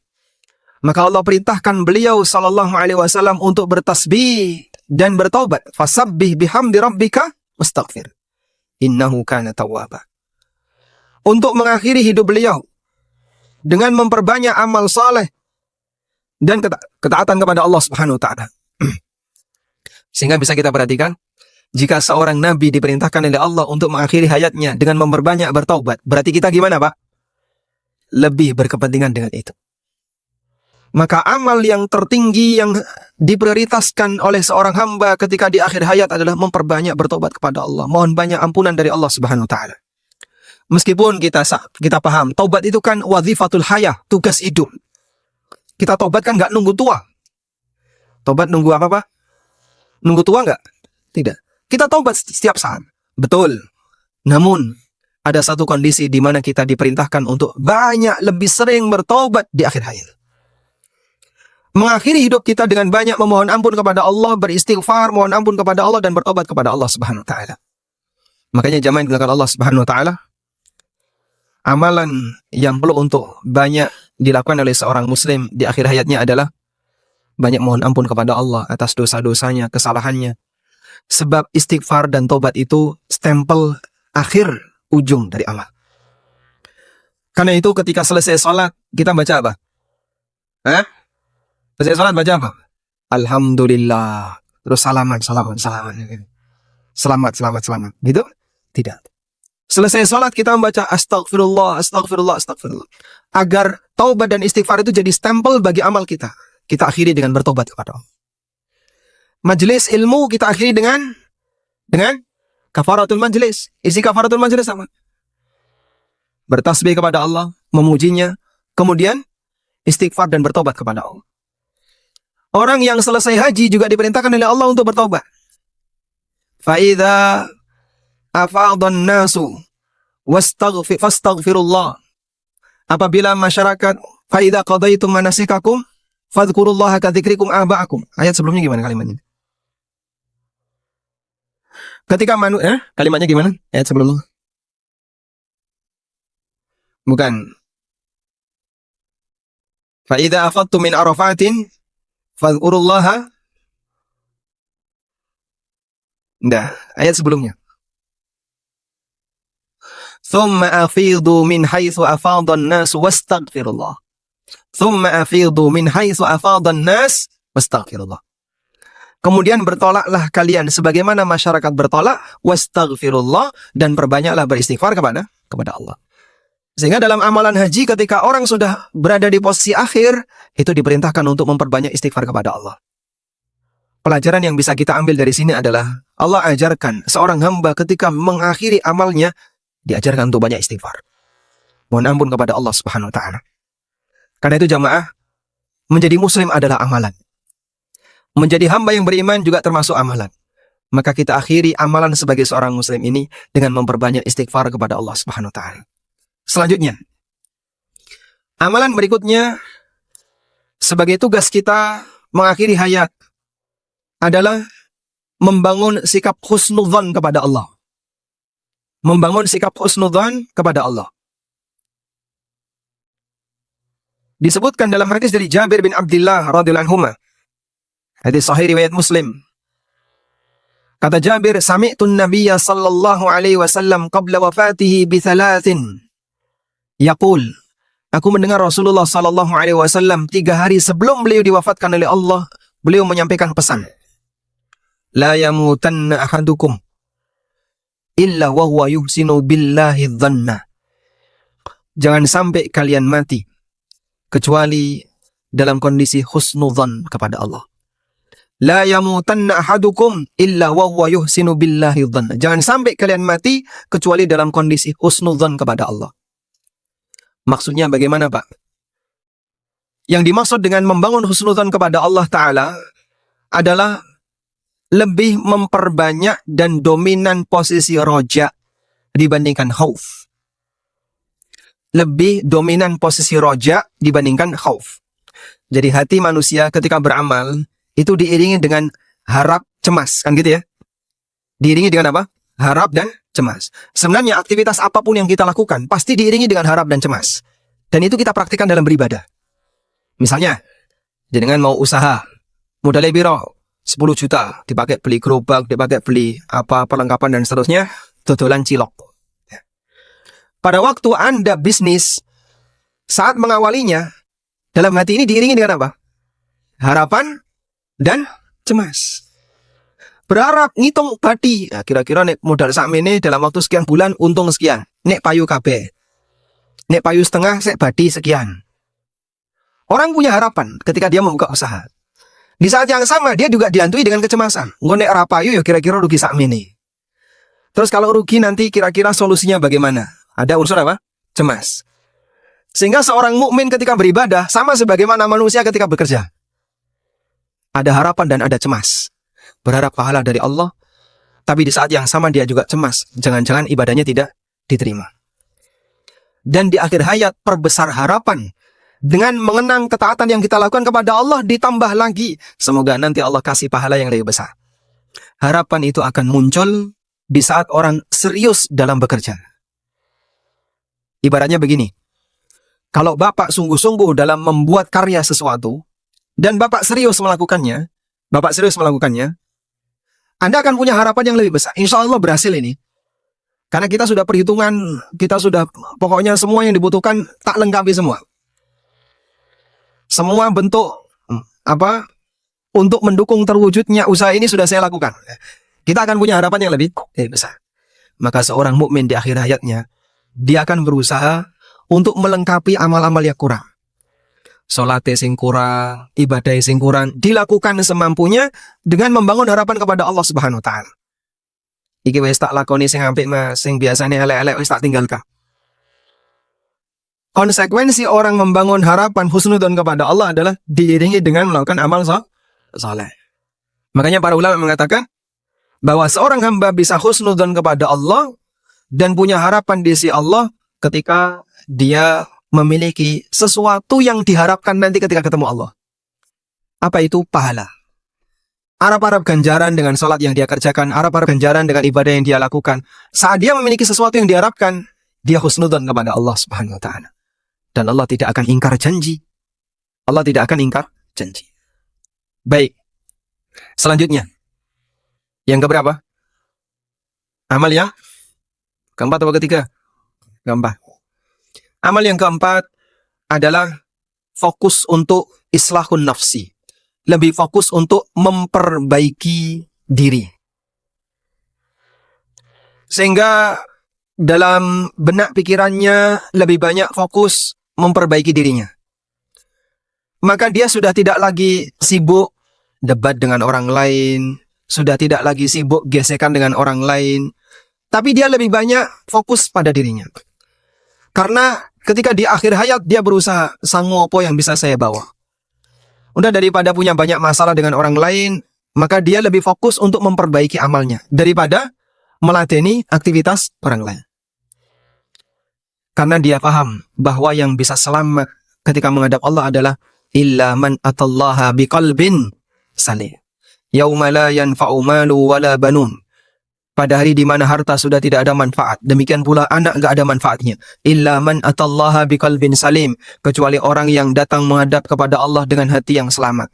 Maka Allah perintahkan beliau Sallallahu Alaihi Wasallam untuk bertasbih dan bertaubat. Fasabbih bihamdi rabbika wastaghfir. Innahu kana tawwaba. Untuk mengakhiri hidup beliau dengan memperbanyak amal saleh dan ketaatan kepada Allah Subhanahu wa taala. Sehingga bisa kita perhatikan, jika seorang nabi diperintahkan oleh Allah untuk mengakhiri hayatnya dengan memperbanyak bertaubat, berarti kita gimana, Pak? Lebih berkepentingan dengan itu. Maka amal yang tertinggi yang diprioritaskan oleh seorang hamba ketika di akhir hayat adalah memperbanyak bertobat kepada Allah. Mohon banyak ampunan dari Allah Subhanahu wa taala. Meskipun kita paham, taubat itu kan wazifatul hayah, tugas hidup. Kita taubat kan nggak nunggu tua. Taubat nunggu apa, Pak? Nunggu tua nggak? Tidak. Kita taubat setiap saat. Betul. Namun, ada satu kondisi di mana kita diperintahkan untuk banyak lebih sering bertaubat di akhir hayat. Mengakhiri hidup kita dengan banyak memohon ampun kepada Allah, beristighfar, mohon ampun kepada Allah, dan bertobat kepada Allah Subhanahu wa ta'ala. Makanya jamaah yang dilakukan Allah Subhanahu wa ta'ala, amalan yang perlu untuk banyak dilakukan oleh seorang muslim di akhir hayatnya adalah banyak mohon ampun kepada Allah atas dosa-dosanya, kesalahannya. Sebab istighfar dan tobat itu stempel akhir ujung dari amal. Karena itu ketika selesai sholat, kita baca apa? Selesai sholat baca apa? Alhamdulillah. Terus salaman. Selamat. Gitu? Tidak. Selesai sholat kita membaca astagfirullah. Agar taubat dan istighfar itu jadi stempel bagi amal kita. Kita akhiri dengan bertobat kepada Allah. Majelis ilmu kita akhiri dengan kafaratul majlis. Isi kafaratul majlis sama. Bertasbih kepada Allah, memujinya, kemudian istighfar dan bertobat kepada Allah. Orang yang selesai haji juga diperintahkan oleh Allah untuk bertobat. Fa'idha afadhan nasu fastaghfirullah. Apabila masyarakat fa'idha qadaitum manasikakum fadhkurullaha kadzikrikum aba'akum. Ayat sebelumnya gimana kalimatnya? Ketika kalimatnya gimana? Ayat sebelumnya. Bukan. Fa'idha afadtum min arafatin fadhkurullaha. Nah, ayat sebelumnya. Thumma afidu min haitsu afadhan nas wastaghfirullah. Thumma afidu min haitsu afadhan nas wastaghfirullah. Kemudian bertolaklah kalian sebagaimana masyarakat bertolak, wastaghfirullah, dan perbanyaklah beristighfar kepada Allah. Sehingga dalam amalan haji ketika orang sudah berada di posisi akhir, itu diperintahkan untuk memperbanyak istighfar kepada Allah. Pelajaran yang bisa kita ambil dari sini adalah Allah ajarkan seorang hamba ketika mengakhiri amalnya, diajarkan untuk banyak istighfar. Mohon ampun kepada Allah Subhanahu wa ta'ala. Karena itu jamaah, menjadi muslim adalah amalan. Menjadi hamba yang beriman juga termasuk amalan. Maka kita akhiri amalan sebagai seorang muslim ini dengan memperbanyak istighfar kepada Allah Subhanahu wa ta'ala. Selanjutnya, amalan berikutnya sebagai tugas kita mengakhiri hayat adalah membangun sikap husnudzan kepada Allah. Membangun sikap husnudzan kepada Allah. Disebutkan dalam hadis dari Jabir bin Abdullah radhiyallahu anhu. Hadis sahih riwayat Muslim. Kata Jabir, sami'tu an-nabiyya sallallahu alaihi wasallam qabla wafatihi bi thalathin. Yaqul, aku mendengar Rasulullah sallallahu alaihi wasallam 3 hari sebelum beliau diwafatkan oleh Allah, beliau menyampaikan pesan. La yamutanna ahadukum illa wa huwa yuhsinu billahi dhanna. Jangan sampai kalian mati kecuali dalam kondisi husnudzan kepada Allah. La yamutanna ahadukum illa wa huwa yuhsinu billahi dhanna. Jangan sampai kalian mati kecuali dalam kondisi husnudzan kepada Allah. Maksudnya bagaimana, Pak? Yang dimaksud dengan membangun husnudzon kepada Allah Ta'ala adalah lebih memperbanyak dan dominan posisi roja dibandingkan khauf. Lebih dominan posisi roja dibandingkan khauf. Jadi hati manusia ketika beramal itu diiringi dengan harap, cemas, kan gitu ya? Diiringi dengan apa? Harap dan cemas. Sebenarnya aktivitas apapun yang kita lakukan pasti diiringi dengan harap dan cemas. Dan itu kita praktikkan dalam beribadah. Misalnya, jenengan mau usaha, modalnya biro 10 juta, dipakai beli gerobak, dipakai beli apa perlengkapan dan seterusnya, dodolan cilok. Pada waktu Anda bisnis, saat mengawalinya, dalam hati ini diiringi dengan apa? Harapan dan cemas. Berharap ngitung badi, nah, kira-kira nek modal sakmene dalam waktu sekian bulan untung sekian. Nek payu kabeh. Nek payu setengah sek badi sekian. Orang punya harapan ketika dia membuka usaha. Di saat yang sama dia juga dihantui dengan kecemasan. Engko nek ora payu ya kira-kira rugi sakmene. Terus kalau rugi nanti kira-kira solusinya bagaimana? Ada unsur apa? Cemas. Sehingga seorang mukmin ketika beribadah sama sebagaimana manusia ketika bekerja. Ada harapan dan ada cemas. Berharap pahala dari Allah, tapi di saat yang sama dia juga cemas. Jangan-jangan ibadahnya tidak diterima. Dan di akhir hayat perbesar harapan dengan mengenang ketaatan yang kita lakukan kepada Allah, ditambah lagi semoga nanti Allah kasih pahala yang lebih besar. Harapan itu akan muncul di saat orang serius dalam bekerja. Ibaratnya begini, kalau Bapak sungguh-sungguh dalam membuat karya sesuatu dan Bapak serius melakukannya, Anda akan punya harapan yang lebih besar. Insya Allah berhasil ini. Karena kita sudah perhitungan, kita sudah pokoknya semua yang dibutuhkan tak lengkapi semua. Semua bentuk untuk mendukung terwujudnya usaha ini sudah saya lakukan. Kita akan punya harapan yang lebih besar. Maka seorang mukmin di akhir hayatnya dia akan berusaha untuk melengkapi amal-amal yang kurang. Salatnya sing kurang, ibadah sing kurang, dilakukan semampunya dengan membangun harapan kepada Allah Subhanahu wa taala. Iki wis tak lakoni sing apik Mas, sing biasane elek-elek wis tak tinggalkan. Konsekuensi orang membangun harapan husnudzon kepada Allah adalah diiringi dengan melakukan amal saleh. Makanya para ulama mengatakan bahwa seorang hamba bisa husnudzon kepada Allah dan punya harapan di sisi Allah ketika dia memiliki sesuatu yang diharapkan nanti ketika ketemu Allah. Apa itu? Pahala. Harap-harap ganjaran dengan sholat yang dia kerjakan, harap-harap ganjaran dengan ibadah yang dia lakukan. Saat dia memiliki sesuatu yang diharapkan, dia husnudzon kepada Allah Subhanahu wa taala. Dan Allah tidak akan ingkar janji. Allah tidak akan ingkar janji. Baik. Selanjutnya. Yang keberapa? Amal yang keempat atau ketiga? Keempat. Amal yang keempat adalah fokus untuk islahun nafsi. Lebih fokus untuk memperbaiki diri. Sehingga dalam benak pikirannya lebih banyak fokus memperbaiki dirinya. Maka dia sudah tidak lagi sibuk debat dengan orang lain, sudah tidak lagi sibuk gesekan dengan orang lain, tapi dia lebih banyak fokus pada dirinya. Karena ketika di akhir hayat dia berusaha, sanggup apa yang bisa saya bawa. Udah daripada punya banyak masalah dengan orang lain, maka dia lebih fokus untuk memperbaiki amalnya daripada meladeni aktivitas orang lain. Karena dia paham bahwa yang bisa selamat ketika menghadap Allah adalah illa man atallaha biqalbin salim. Yauma la yanfa'u malu wala banun. Pada hari di mana harta sudah tidak ada manfaat, demikian pula anak enggak ada manfaatnya. Illa man atallaha biqalbin salim, kecuali orang yang datang menghadap kepada Allah dengan hati yang selamat.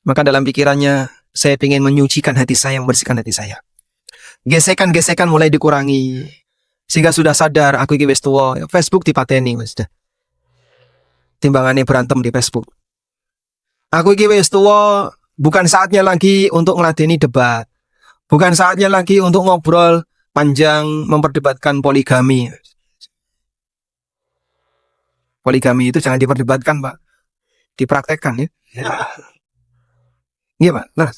Maka dalam pikirannya, saya ingin menyucikan hati saya, membersihkan hati saya. Gesekan-gesekan mulai dikurangi, sehingga sudah sadar aku iki wis tuwa, Facebook dipateni wis dah. Timbangannya berantem di Facebook. Aku iki wis tuwa, bukan saatnya lagi untuk ngeladeni debat. Bukan saatnya lagi untuk ngobrol panjang memperdebatkan poligami. Poligami itu jangan diperdebatkan, Pak. Dipraktekkan ya. Iya, Pak. Nah.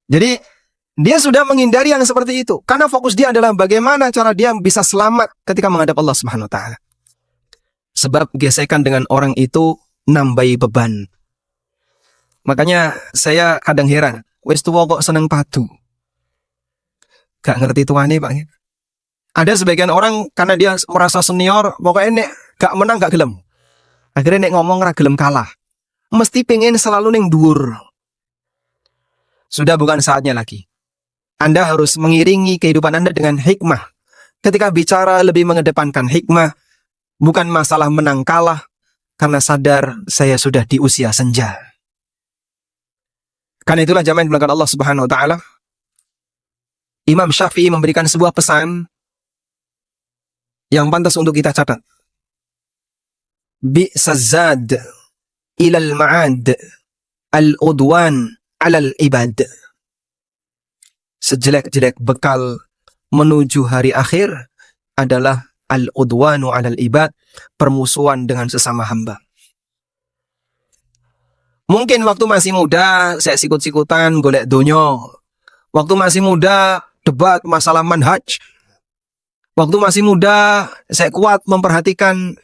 Jadi dia sudah menghindari yang seperti itu karena fokus dia adalah bagaimana cara dia bisa selamat ketika menghadap Allah Subhanahu wa taala. sebab gesekan dengan orang itu nambahi beban. Makanya saya kadang heran, wis tuwa kok seneng padu. Gak ngerti tuane Pak. Ada sebagian orang karena dia merasa senior, pokoknya nek gak menang gak gelem. Akhirnya nek ngomong ra gelem kalah. Mesti pengen selalu ning dhuwur. Sudah bukan saatnya lagi. Anda harus mengiringi kehidupan Anda dengan hikmah. Ketika bicara lebih mengedepankan hikmah, bukan masalah menang kalah, karena sadar saya sudah di usia senja. Karena itulah jamaah yang dimuliakan Allah Subhanahu wa taala, Imam Syafi'i memberikan sebuah pesan yang pantas untuk kita catat. Bi'sazad ilal ma'ad al-udwan alal ibad. Sejelek-jelek bekal menuju hari akhir adalah al-udwanu alal ibad, permusuhan dengan sesama hamba. Mungkin waktu masih muda saya sikut-sikutan golek donyo. Waktu masih muda debat masalah manhaj. Waktu masih muda saya kuat memperhatikan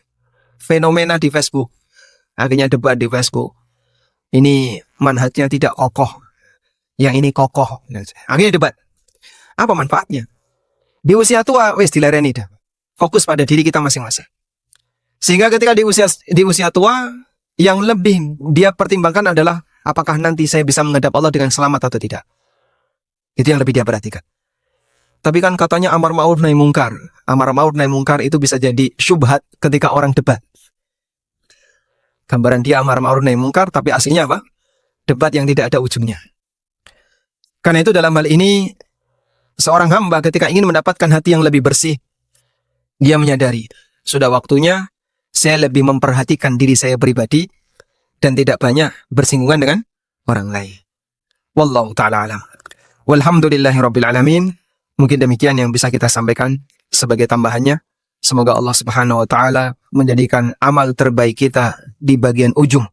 fenomena di Facebook. Akhirnya debat di Facebook. Ini manhajnya tidak kokoh, yang ini kokoh. Akhirnya debat. Apa manfaatnya? Di usia tua wis dilereni dah. Fokus pada diri kita masing-masing. Sehingga ketika di usia tua, yang lebih dia pertimbangkan adalah apakah nanti saya bisa menghadap Allah dengan selamat atau tidak. Itu yang lebih dia perhatikan. Tapi kan katanya amar ma'ruf nahi mungkar. Amar ma'ruf nahi mungkar itu bisa jadi syubhat ketika orang debat. Gambaran dia amar ma'ruf nahi mungkar, tapi aslinya apa? Debat yang tidak ada ujungnya. Karena itu dalam hal ini, seorang hamba ketika ingin mendapatkan hati yang lebih bersih, dia menyadari, sudah waktunya saya lebih memperhatikan diri saya pribadi dan tidak banyak bersinggungan dengan orang lain. Wallahu ta'ala alam. Walhamdulillahirabbil alamin. Mungkin demikian yang bisa kita sampaikan sebagai tambahannya. Semoga Allah Subhanahu wa taala menjadikan amal terbaik kita di bagian ujung.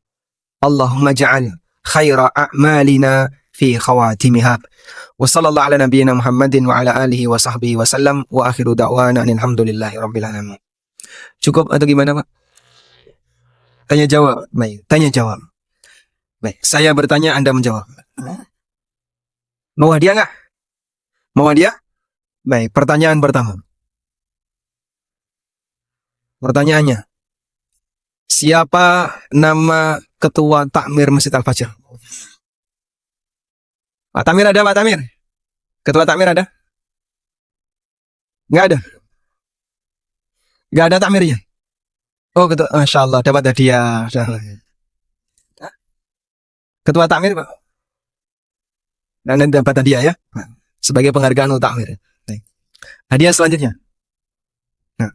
Allahumma ja'al khaira a'malina fi khawatimiha. Wa sallallahu ala nabiyyina Muhammadin wa ala alihi wa sahbihi wa sallam wa akhiru da'wana alhamdulillahirabbil alamin. Cukup atau gimana, Pak? Tanya jawab. Baik, tanya jawab. Baik, saya bertanya, Anda menjawab. Mau hadiah nggak? Mau hadiah? Baik, pertanyaan pertama. Pertanyaannya, siapa nama ketua takmir Masjid Al-Fajr? Pak Tamir ada, Pak Tamir? Ketua takmir ada? Nggak ada? Nggak ada takmirnya? Oh, ketua, Masya Allah, dapat hadiah. Ketua takmir, Pak? Dan dapat hadiah ya? Sebagai penghargaan untuk takmir. Hadiah selanjutnya. Nah,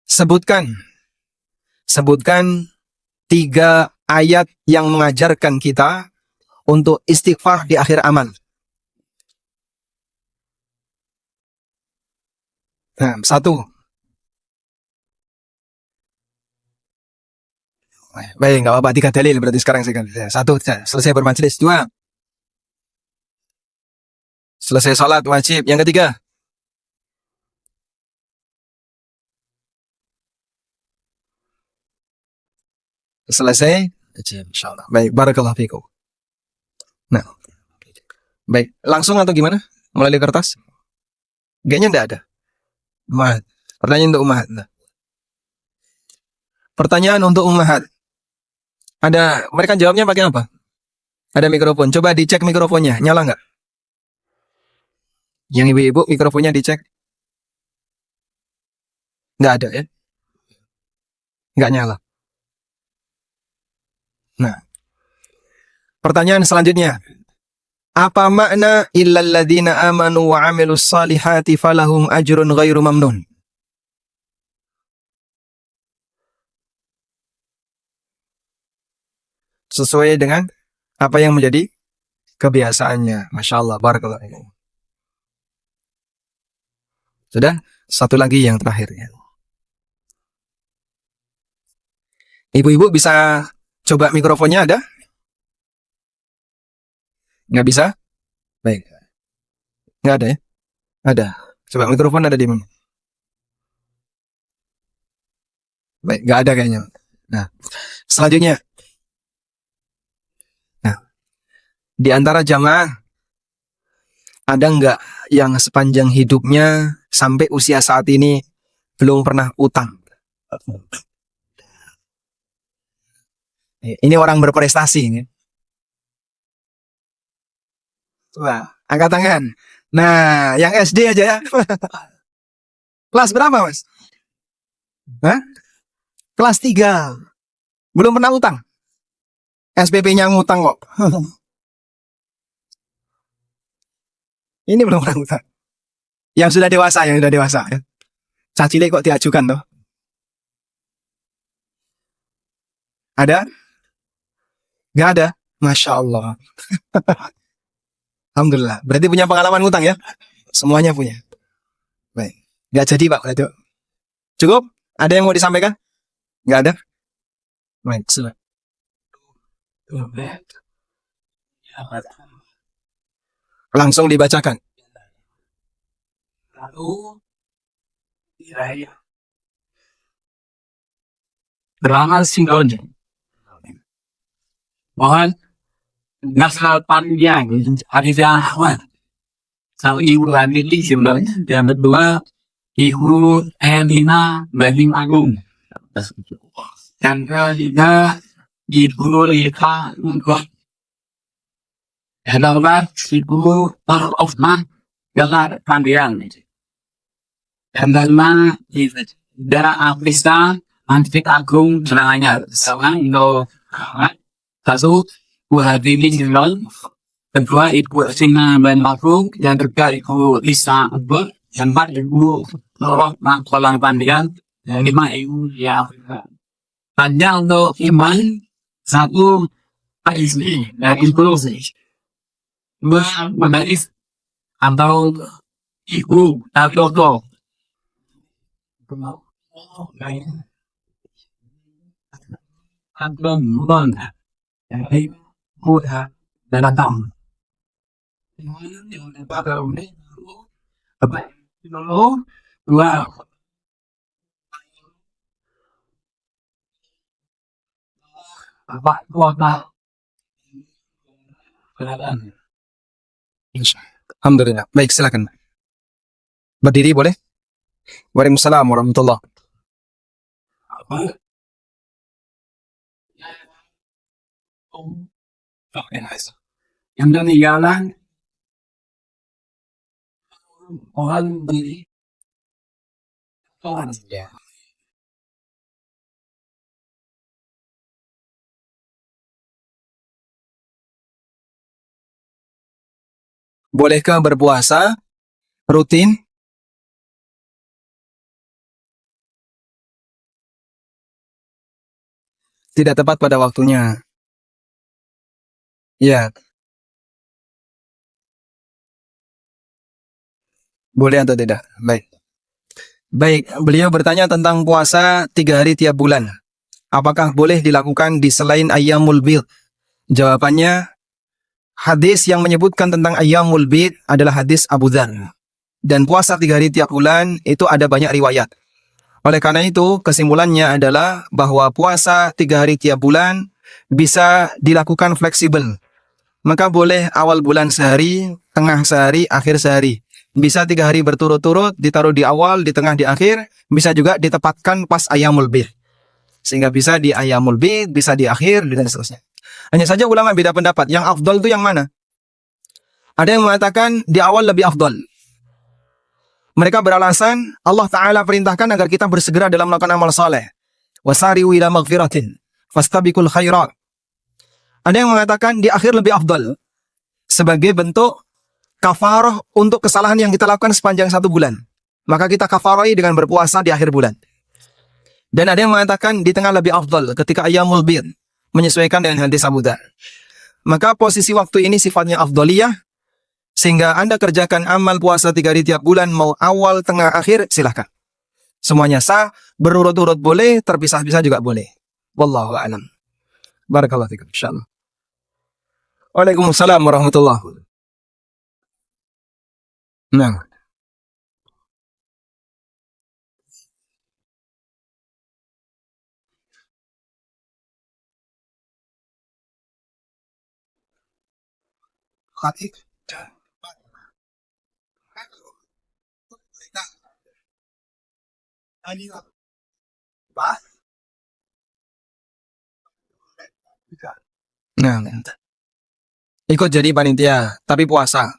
sebutkan 3 ayat yang mengajarkan kita untuk istighfar di akhir amal. Nah, 1. Baik, nggak apa-apa, 3 dalil berarti sekarang saya 1, selesai bermajelis. 2, selesai sholat wajib. Yang ketiga, selesai insyaallah. Baik, barakallahu fikum. Nah, baik, langsung atau gimana? Melalui kertas? Kayaknya enggak ada. Ummahat. Pertanyaan untuk ummahat. Nah. Pertanyaan untuk ummahat. Ada, mereka jawabnya pakai apa? Ada mikrofon. Coba dicek mikrofonnya, nyala nggak? Yang ibu-ibu mikrofonnya dicek. Nggak ada ya? Nggak nyala. Nah, pertanyaan selanjutnya. Apa makna illal ladzina amanu wa 'amilus salihati falahum ajrun ghairu mamnun? Sesuai dengan apa yang menjadi kebiasaannya. Masya Allah, barakallahu. Sudah? Satu lagi yang terakhir ya. Ibu-ibu bisa coba mikrofonnya ada? Nggak bisa? Baik. Nggak ada ya? Ada. Coba mikrofon ada di mana? Baik, nggak ada kayaknya. Nah, selanjutnya. Nah, di antara jamaah ada nggak yang sepanjang hidupnya sampai usia saat ini belum pernah utang? Ini orang berprestasi. Ini. Wah, angkat tangan. Nah, yang SD aja ya. Kelas berapa, Mas? Hah? Kelas 3. Belum pernah utang. SPP-nya ngutang kok. Ini belum pernah utang. Yang sudah dewasa, yang sudah dewasa. Ya. Cacile kok diajukan tuh? Ada? Nggak ada? Masya Allah. Alhamdulillah. Berarti punya pengalaman ngutang ya? Semuanya punya. Baik. Nggak jadi Pak. Berarti. Cukup? Ada yang mau disampaikan? Nggak ada? Baik. Silakan. Langsung dibacakan. Beramal singgolnya. Mohon nasional panjang hari Ahmad. Sau ibu Radili sebenarnya dan kedua ibu Elina Banding Agung dan ketiga ibu Rita untuk Helawat ibu Tar Osman Galar Pandiang dan kelima Dara Afristan Antik Agung serangannya sama Indo satu Hadili Jilal kedua ibu Sina Ben Makrum yang ketiga ibu Lisa Akbar yang keempat ibu Lorok Kolang Pandian yang lima ibu ya panjang untuk iman satu Aisli dari Inklusi dua Madaris atau ibu Tatoto Anton Mulon dari Buddha dan Datang apa dua apa kuota beratan. Alhamdulillah. Baik, silakan. Berdiri boleh? Waalaikumsalam warahmatullahi. Yang meninggalan orang beri orang ya. Bolehkah berpuasa rutin? Tidak tepat pada waktunya. Ya, boleh atau tidak? Baik. Baik, beliau bertanya tentang puasa 3 hari tiap bulan. Apakah boleh dilakukan di selain Ayyamul Bid? Jawabannya, hadis yang menyebutkan tentang Ayyamul Bid adalah hadis Abu Dzar. Dan puasa 3 hari tiap bulan itu ada banyak riwayat. Oleh karena itu, kesimpulannya adalah bahwa puasa 3 hari tiap bulan bisa dilakukan fleksibel. Maka boleh awal bulan sehari, tengah sehari, akhir sehari. Bisa 3 hari berturut-turut, ditaruh di awal, di tengah, di akhir. Bisa juga ditempatkan pas Ayyamul Bid. Sehingga bisa di Ayyamul Bid, bisa di akhir, dan seterusnya. Hanya saja ulama beda pendapat. Yang afdol itu yang mana? Ada yang mengatakan di awal lebih afdol. Mereka beralasan Allah Ta'ala perintahkan agar kita bersegera dalam melakukan amal saleh. Wasari'u ila maghfiratin. Fastabiqul khairat. Ada yang mengatakan di akhir lebih afdal. Sebagai bentuk kafarah untuk kesalahan yang kita lakukan sepanjang 1 bulan. Maka kita kafarahi dengan berpuasa di akhir bulan. Dan ada yang mengatakan di tengah lebih afdal ketika Ayyamul Bid. Menyesuaikan dengan hadis Abu Dzar. Maka posisi waktu ini sifatnya afdaliyah. Sehingga Anda kerjakan amal puasa 3 hari tiap bulan, mau awal, tengah, akhir, silahkan. Semuanya sah, berurut-urut boleh, terpisah-pisah juga boleh. Wallahu a'lam. Barakallahu fikum, insyaallah. Waalaikumsalam warahmatullahi wabarakatuh. Nah. Hati. Nah, ikut jadi panitia, tapi puasa.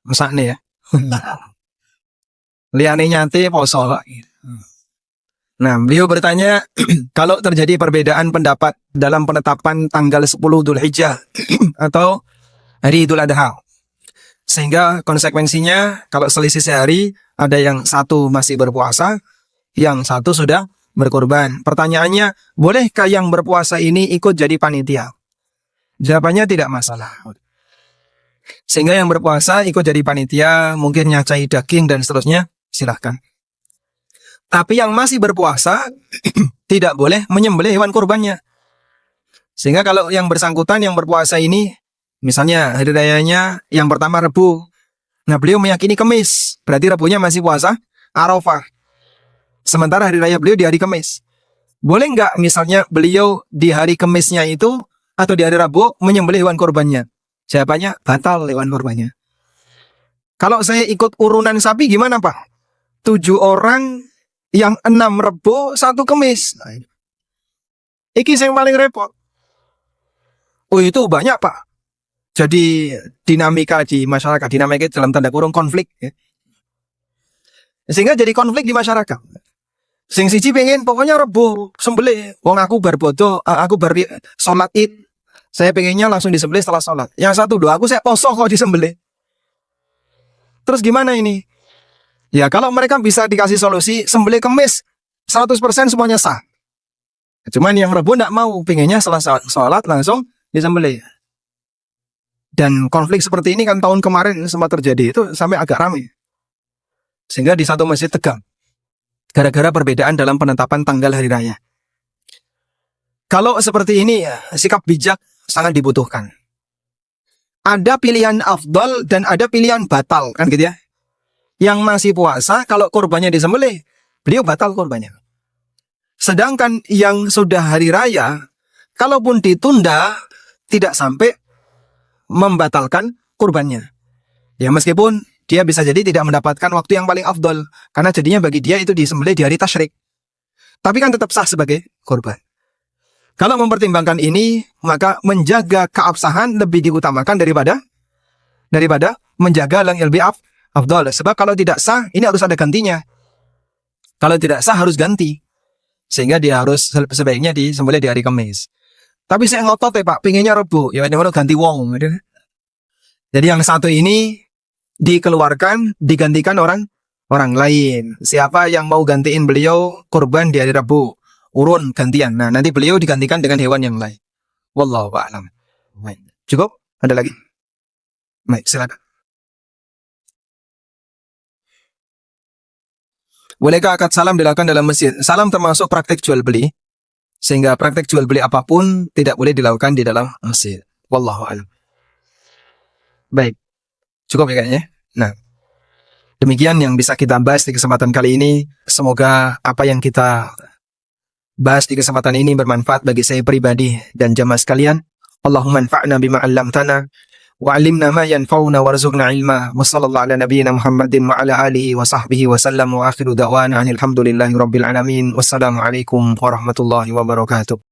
Masa nih ya? Liane nyate poso. Nah, beliau bertanya, kalau terjadi perbedaan pendapat dalam penetapan tanggal 10 Dzulhijjah atau hari Idul Adha, sehingga konsekuensinya kalau selisih sehari, ada yang satu masih berpuasa, yang satu sudah berkorban. Pertanyaannya, bolehkah yang berpuasa ini ikut jadi panitia? Jawabannya tidak masalah. Sehingga yang berpuasa ikut jadi panitia, mungkin nyacai daging dan seterusnya, silahkan. Tapi yang masih berpuasa tidak boleh menyembelih hewan kurbannya. Sehingga kalau yang bersangkutan yang berpuasa ini, misalnya hari rayanya yang pertama Rebu, nah beliau meyakini Kemis, berarti Rebunya masih puasa Arafah. Sementara hari raya beliau di hari Kemis. Boleh nggak misalnya beliau di hari Kemisnya itu atau di hari Rabu menyembelih hewan kurbannya? Jawabannya batal hewan kurbannya. Kalau saya ikut urunan sapi gimana Pak? 7 orang yang 6 Rebo, 1 Kemis. Nah, iki yang paling repot. Oh itu banyak Pak. Jadi dinamika di masyarakat, dinamika dalam tanda kurung konflik. Ya. Sehingga jadi konflik di masyarakat. Sing siji pengen pokoknya Rebo sembelih. Wong aku bar bodo, aku bar sholat id. Saya pengennya langsung disembelih setelah sholat. Yang satu doa aku saya poso kok disembelih. Terus gimana ini? Ya kalau mereka bisa dikasih solusi sembelih Kemis 100% semuanya sah. Cuman yang Rebo enggak mau, pengennya setelah sholat langsung disembelih. Dan konflik seperti ini kan tahun kemarin sempat terjadi, itu sampai agak ramai. Sehingga di satu masjid tegang. Gara-gara perbedaan dalam penetapan tanggal hari raya. Kalau seperti ini, sikap bijak sangat dibutuhkan. Ada pilihan afdal dan ada pilihan batal, kan gitu ya. Yang masih puasa, kalau korbannya disembelih, beliau batal korbannya. Sedangkan yang sudah hari raya, kalaupun ditunda, tidak sampai membatalkan kurbannya. Ya meskipun dia bisa jadi tidak mendapatkan waktu yang paling afdal, karena jadinya bagi dia itu disembelih di hari tasyrik. Tapi kan tetap sah sebagai korban. Kalau mempertimbangkan ini, maka menjaga keabsahan lebih diutamakan daripada menjaga yang lebih afdal. Sebab kalau tidak sah, ini harus ada gantinya. Kalau tidak sah harus ganti. Sehingga dia harus sebaiknya disembelih di hari Kamis. Tapi saya ngotot ya Pak, pengennya Rebo. Ya ini ganti wong. Jadi yang satu ini dikeluarkan, digantikan orang lain. Siapa yang mau gantiin beliau kurban di hari Rabu, urun gantian. Nah, nanti beliau digantikan dengan hewan yang lain. Wallahu a'lam. Cukup? Ada lagi? Baik, silakan. Bolehkah akad salam dilakukan dalam masjid? Salam termasuk praktek jual beli, sehingga praktek jual beli apapun tidak boleh dilakukan di dalam masjid. Wallahu a'lam. Baik, cukup ya kayaknya. Nah, demikian yang bisa kita bahas di kesempatan kali ini. Semoga apa yang kita bahas di kesempatan ini bermanfaat bagi saya pribadi dan jamaah sekalian. Allahumma anfa'na bima 'allamtana wa 'allimna ma yanfa'una warzuqna ilma. Wa sallallahu ala nabiyyina Muhammadin wa ala alihi wa sahbihi wa sallam wa akhiru da'wana alhamdulillahi rabbil alamin. Wassalamu alaikum warahmatullahi wabarakatuh.